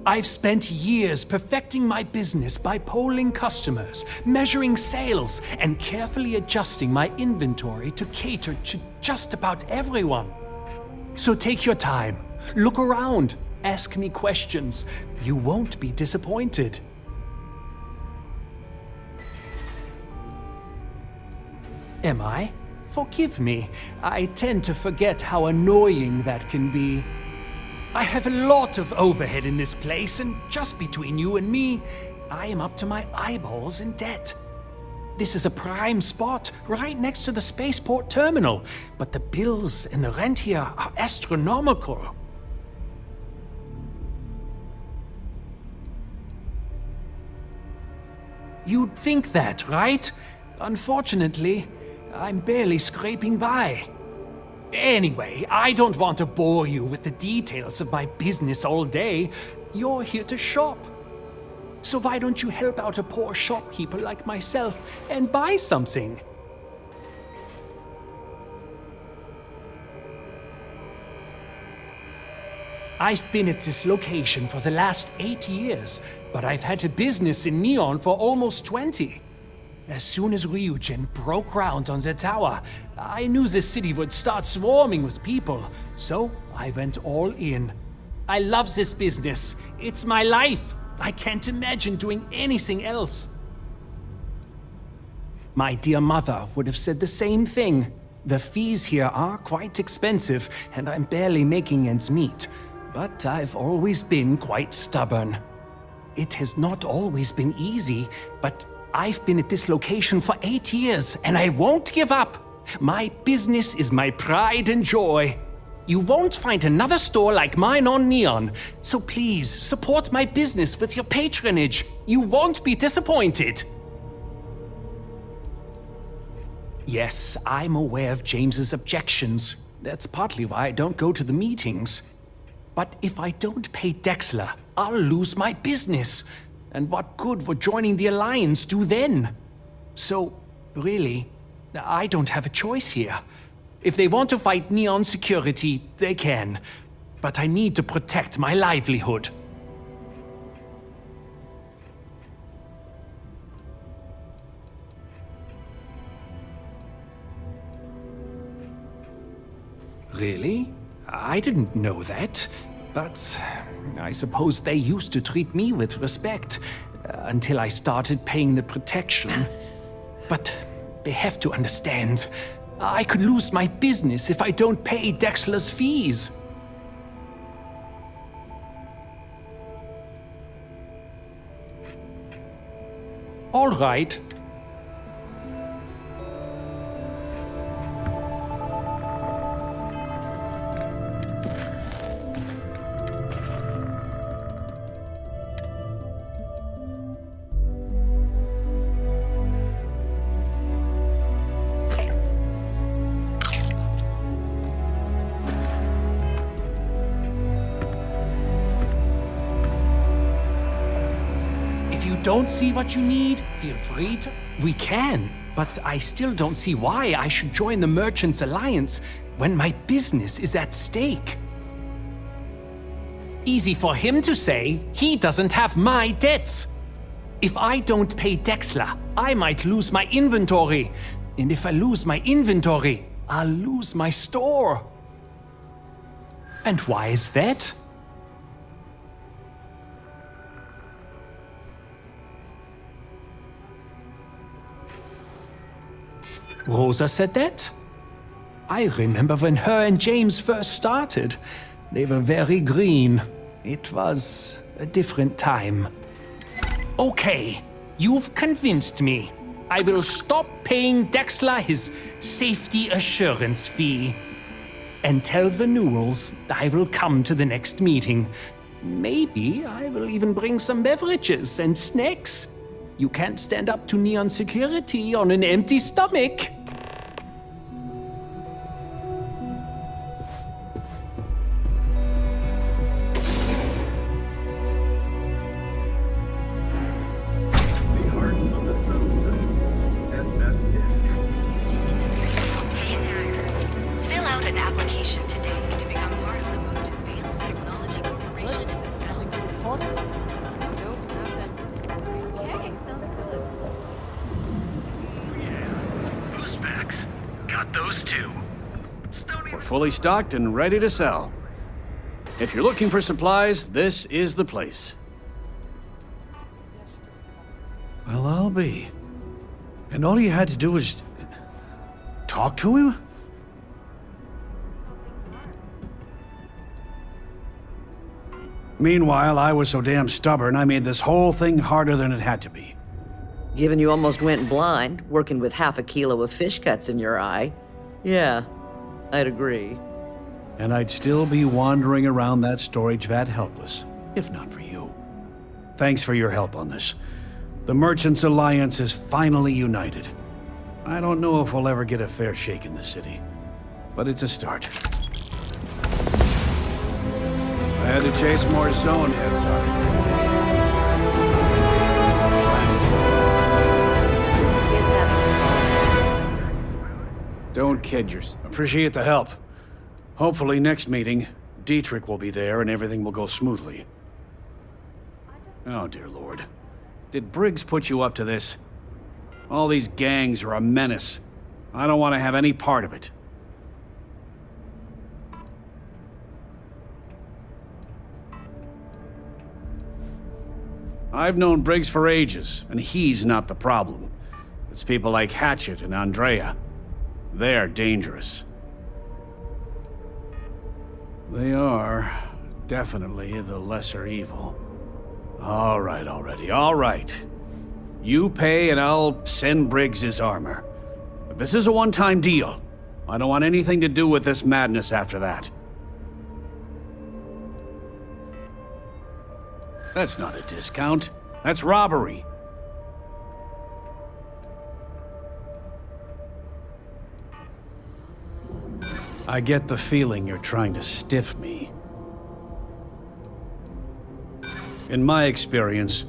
I've spent years perfecting my business by polling customers, measuring sales, and carefully adjusting my inventory to cater to just about everyone. So take your time, look around, ask me questions. You won't be disappointed. Am I? Forgive me. I tend to forget how annoying that can be. I have a lot of overhead in this place, and just between you and me, I am up to my eyeballs in debt. This is a prime spot, right next to the spaceport terminal, but the bills and the rent here are astronomical. You'd think that, right? Unfortunately, I'm barely scraping by. Anyway, I don't want to bore you with the details of my business all day. You're here to shop. So why don't you help out a poor shopkeeper like myself and buy something? I've been at this location for the last 8 years, but I've had a business in Neon for almost 20. As soon as Ryujin broke ground on the tower, I knew the city would start swarming with people, so I went all in. I love this business. It's my life. I can't imagine doing anything else. My dear mother would have said the same thing. The fees here are quite expensive, and I'm barely making ends meet. But I've always been quite stubborn. It has not always been easy, but I've been at this location for 8 years, and I won't give up. My business is my pride and joy. You won't find another store like mine on Neon, so please support my business with your patronage. You won't be disappointed. Yes, I'm aware of James's objections. That's partly why I don't go to the meetings. But if I don't pay Dexler, I'll lose my business. And what good would joining the Alliance do then? So, really, I don't have a choice here. If they want to fight Neon security, they can. But I need to protect my livelihood. Really? I didn't know that. But I suppose they used to treat me with respect until I started paying the protection. But they have to understand. I could lose my business if I don't pay Dexler's fees. All right. don't see what you need, feel free to. We can, but I still don't see why I should join the Merchants Alliance when my business is at stake. Easy for him to say, he doesn't have my debts. If I don't pay Dexler, I might lose my inventory. And if I lose my inventory, I'll lose my store. And why is that? Rosa said that? I remember when her and James first started. They were very green. It was a different time. Okay, you've convinced me. I will stop paying Dexler his safety assurance fee. And tell the Newells I will come to the next meeting. Maybe I will even bring some beverages and snacks. You can't stand up to Neon security on an empty stomach. Fill out an application today to become part of the most advanced technology corporation in the South. Okay, sounds good. Who's packs? Got those two. We're fully stocked and ready to sell. If you're looking for supplies, this is the place. Well, I'll be. And all you had to do was talk to him? Meanwhile, I was so damn stubborn, I made this whole thing harder than it had to be. Given you almost went blind, working with half a kilo of fish cuts in your eye. Yeah, I'd agree. And I'd still be wandering around that storage vat helpless, if not for you. Thanks for your help on this. The Merchants Alliance is finally united. I don't know if we'll ever get a fair shake in the city, but it's a start. I had to chase more zone heads out. Don't kid yourself. Appreciate the help. Hopefully next meeting, Dietrich will be there and everything will go smoothly. Oh, dear Lord. Did Briggs put you up to this? All these gangs are a menace. I don't want to have any part of it. I've known Briggs for ages, and he's not the problem. It's people like Hatchet and Andrea. They're dangerous. They are definitely the lesser evil. All right already, all right. You pay and I'll send Briggs his armor. But this is a one-time deal. I don't want anything to do with this madness after that. That's not a discount. That's robbery. I get the feeling you're trying to stiff me. In my experience,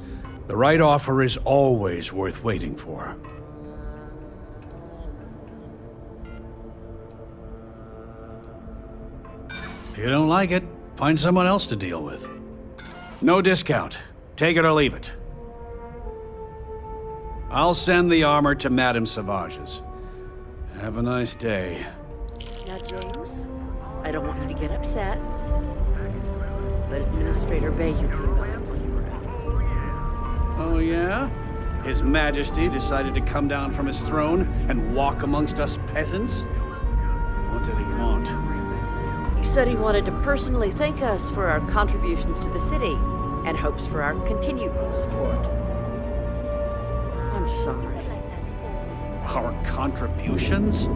the right offer is always worth waiting for. If you don't like it, find someone else to deal with. No discount. Take it or leave it. I'll send the armor to Madame Savage's. Have a nice day. Now, James, I don't want you to get upset, but Administrator Bayou came by when you were out. Oh, yeah? His Majesty decided to come down from his throne and walk amongst us peasants? What did he want? He said he wanted to personally thank us for our contributions to the city and hopes for our continued support. I'm sorry. Our contributions?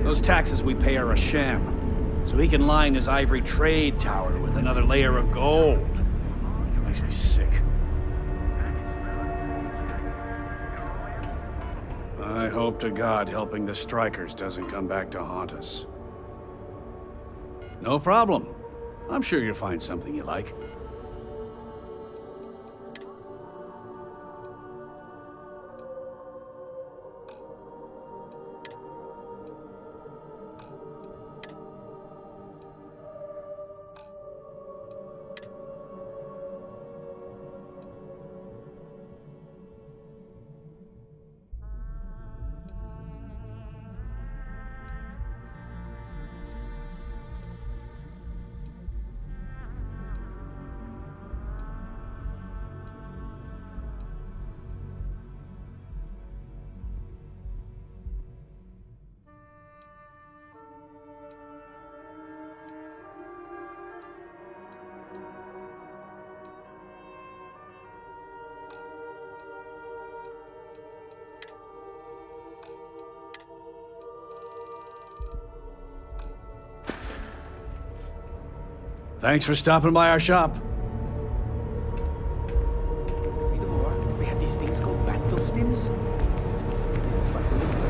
Those taxes we pay are a sham, so he can line his ivory trade tower with another layer of gold. It makes me sick. I hope to God helping the strikers doesn't come back to haunt us. No problem. I'm sure you'll find something you like. Thanks for stopping by our shop. We had these things called battle stims. Fight a little.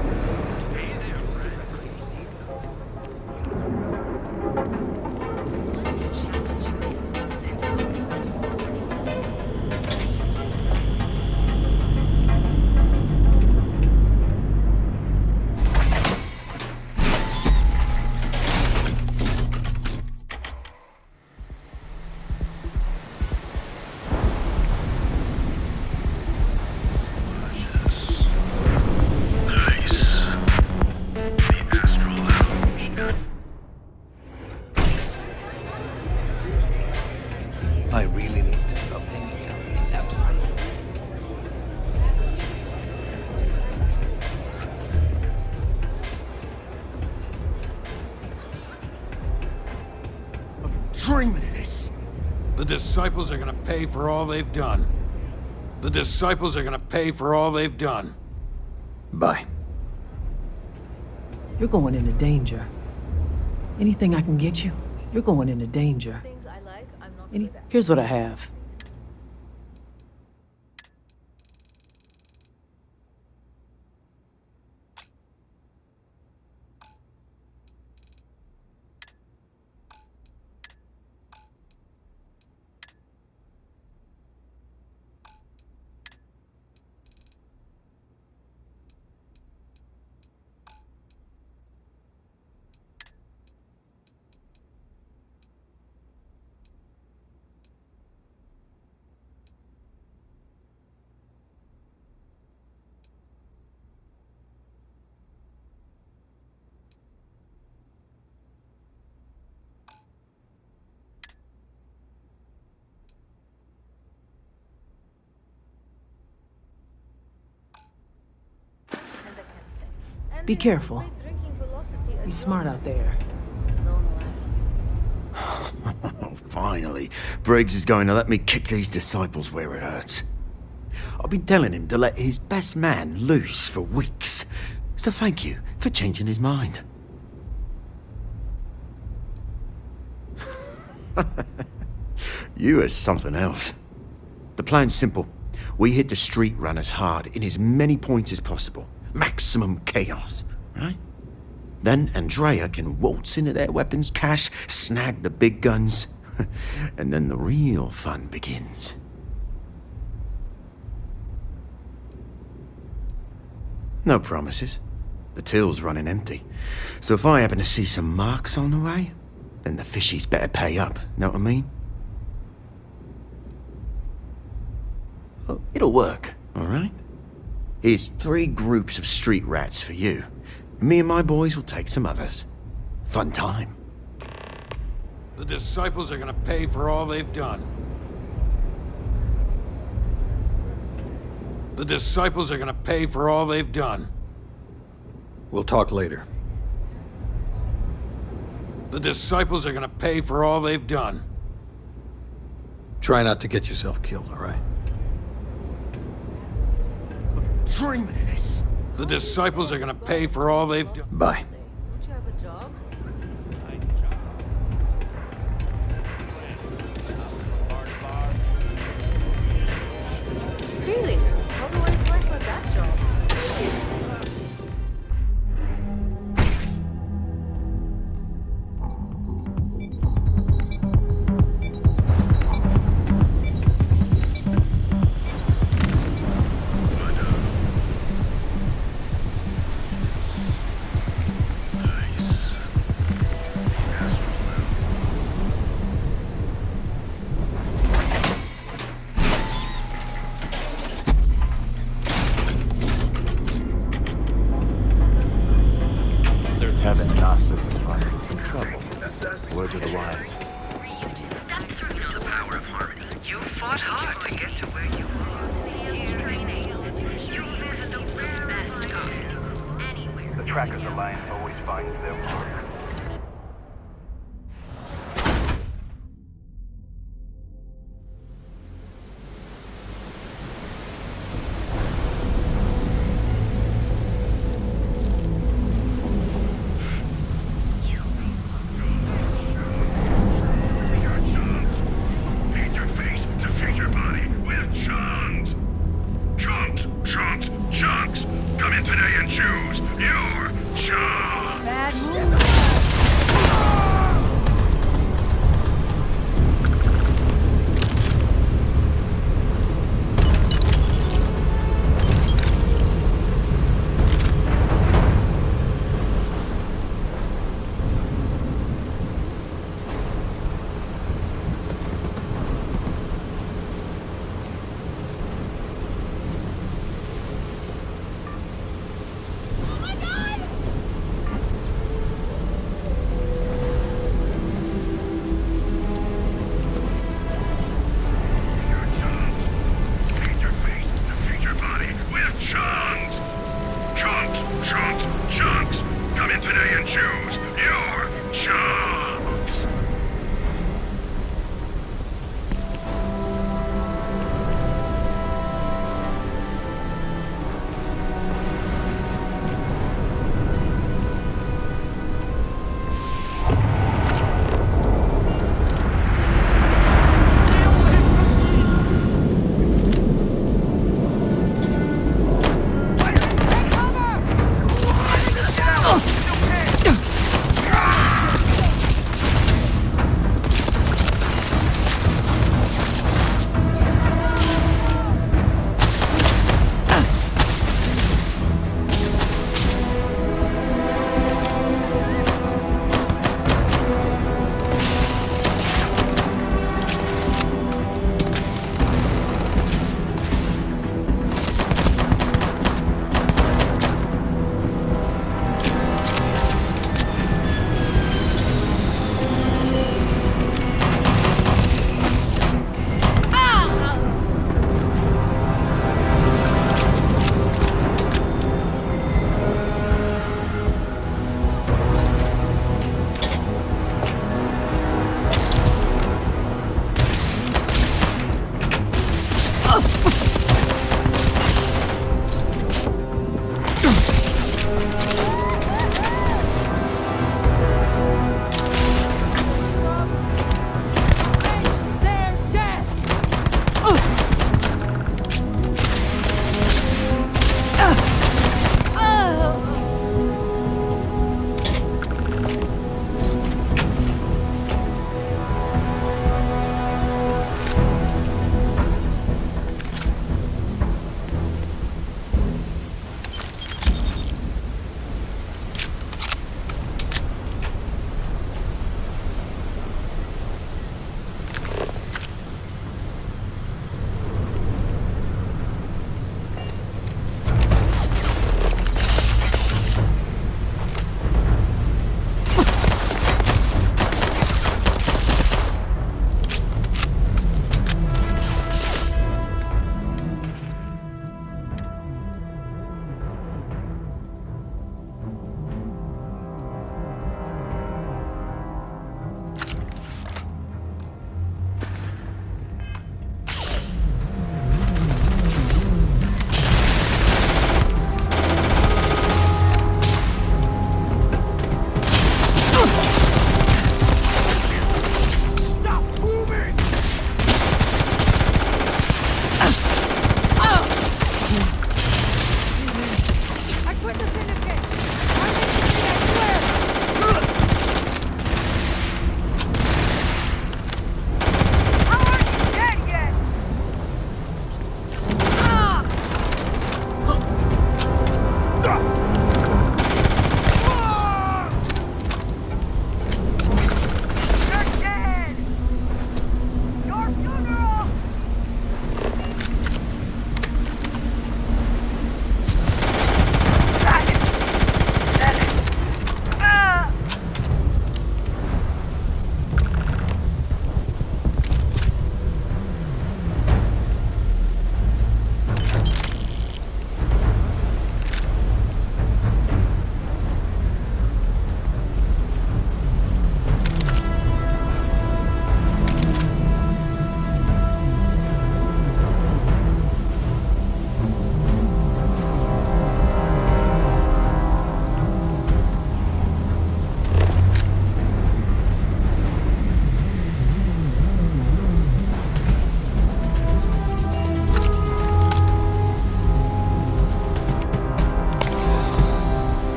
I really need to stop hanging out in the upside. Dreaming of this. The disciples are gonna pay for all they've done. The disciples are gonna pay for all they've done. Bye. You're going into danger. Anything I can get you, you're going into danger. Things I like, I'm not good at. Here's what I have. Be careful. Be smart out there. Finally, Briggs is going to let me kick these disciples where it hurts. I've been telling him to let his best man loose for weeks. So thank you for changing his mind. You are something else. The plan's simple. We hit the street runners hard in as many points as possible. Maximum chaos, right? Then Andrea can waltz into their weapons cache, snag the big guns, and then the real fun begins. No promises. The till's running empty. So if I happen to see some marks on the way, then the fishies better pay up, know what I mean? Oh, it'll work, all right? Here's 3 groups of street rats for you. Me and my boys will take some others. Fun time. The disciples are gonna pay for all they've done. The disciples are gonna pay for all they've done. We'll talk later. The disciples are gonna pay for all they've done. Try not to get yourself killed, all right? Dreaming of this. The disciples are gonna pay for all they've done. Bye. Don't you have a job? Really? How do I apply for that job? Tevin Nostos has run into some trouble. Word to the wise. You know the power of harmony. You fought hard to get to where you are. You visit the best coffee anywhere. The Trackers Alliance always finds their mark.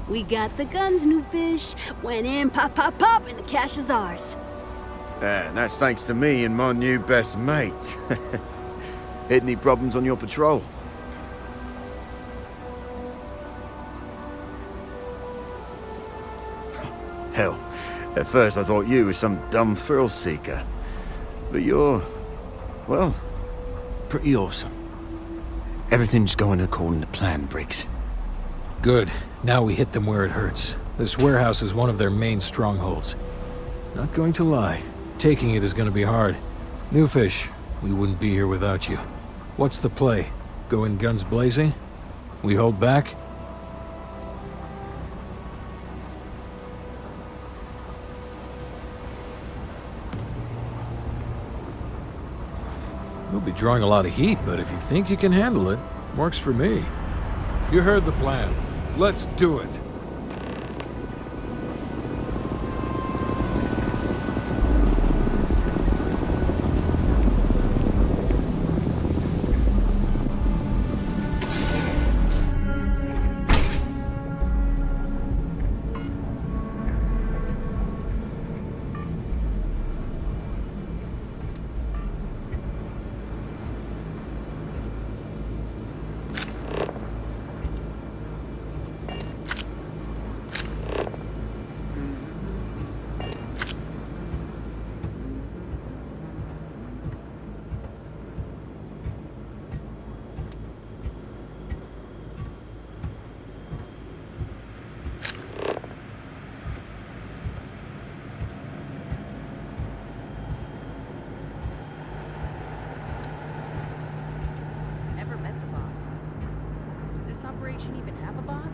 We got the guns, new fish. Went in, pop, pop, pop, and the cash is ours. And that's thanks to me and my new best mate. Hit any problems on your patrol? Hell, at first I thought you were some dumb thrill seeker. But you're, well, pretty awesome. Everything's going according to plan, Briggs. Good. Now we hit them where it hurts. This warehouse is one of their main strongholds. Not going to lie, taking it is going to be hard. New fish, we wouldn't be here without you. What's the play? Go in guns blazing? We hold back? You'll be drawing a lot of heat, but if you think you can handle it, works for me. You heard the plan. Let's do it. Never met the boss. Does this operation even have a boss?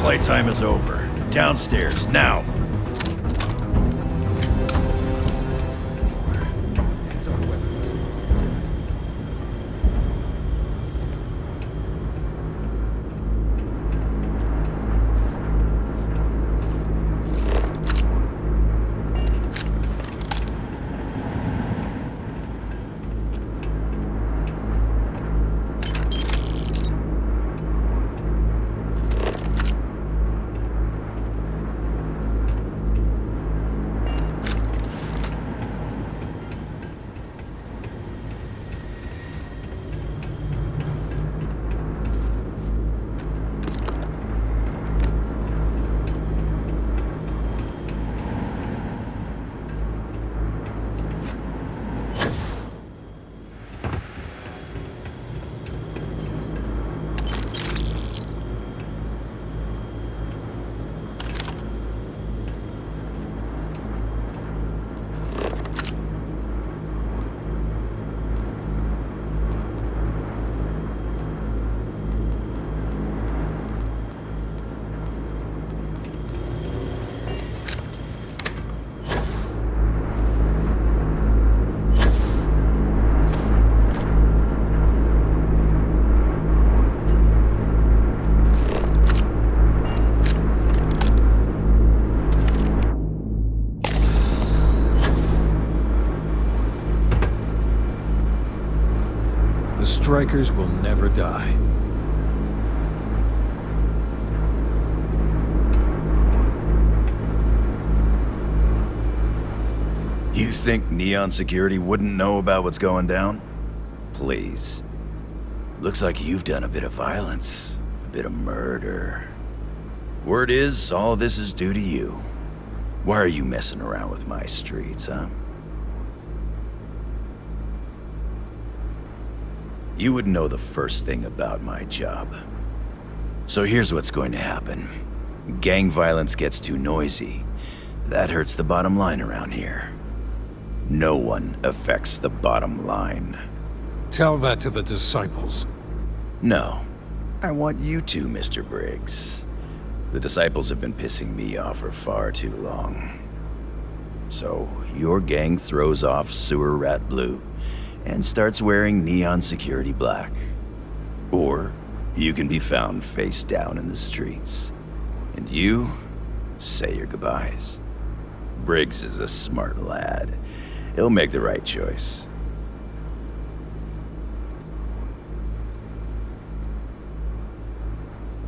Playtime is over. Downstairs, now! The strikers will never die. You think Neon Security wouldn't know about what's going down? Please. Looks like you've done a bit of violence, a bit of murder. Word is, all of this is due to you. Why are you messing around with my streets, huh? You would know the first thing about my job. So here's what's going to happen. Gang violence gets too noisy. That hurts the bottom line around here. No one affects the bottom line. Tell that to the disciples. No. I want you to, Mr. Briggs. The disciples have been pissing me off for far too long. So, your gang throws off Sewer Rat Blue and starts wearing Neon Security black. Or, you can be found face down in the streets. And you say your goodbyes. Briggs is a smart lad. He'll make the right choice.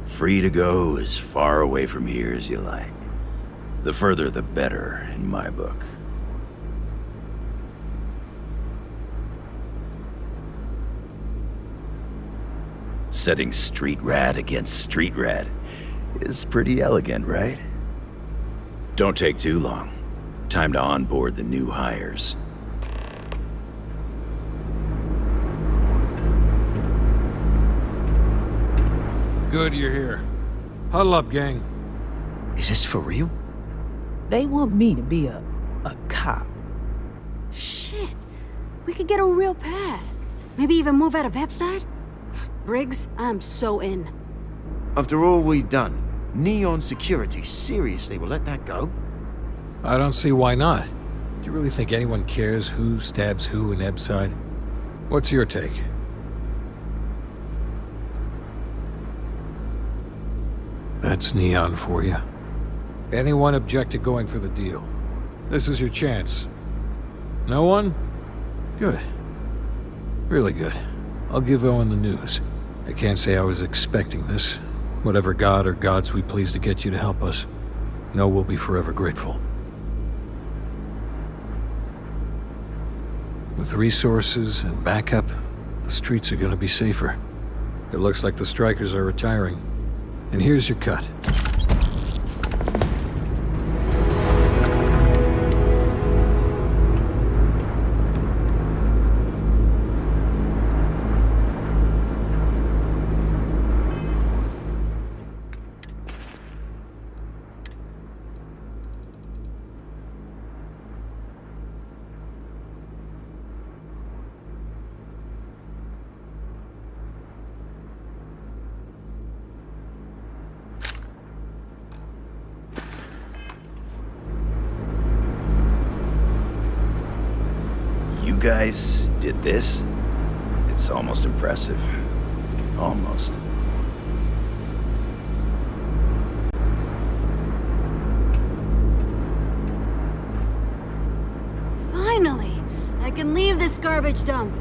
Free to go as far away from here as you like. The further the better, in my book. Setting street rat against street rat is pretty elegant, right? Don't take too long. Time to onboard the new hires. Good you're here. Huddle up, gang. Is this for real? They want me to be a cop. Shit. We could get a real pad. Maybe even move out of Epside? Briggs, I'm so in. After all we've done, Neon Security seriously will let that go? I don't see why not. Do you really think anyone cares who stabs who in Epside? What's your take? That's Neon for you. Anyone object to going for the deal? This is your chance. No one? Good. Really good. I'll give Owen the news. I can't say I was expecting this. Whatever god or gods we please to get you to help us, know we'll be forever grateful. With resources and backup, the streets are gonna be safer. It looks like the strikers are retiring. And here's your cut. guys did this, it's almost impressive. Almost. Finally! I can leave this garbage dump.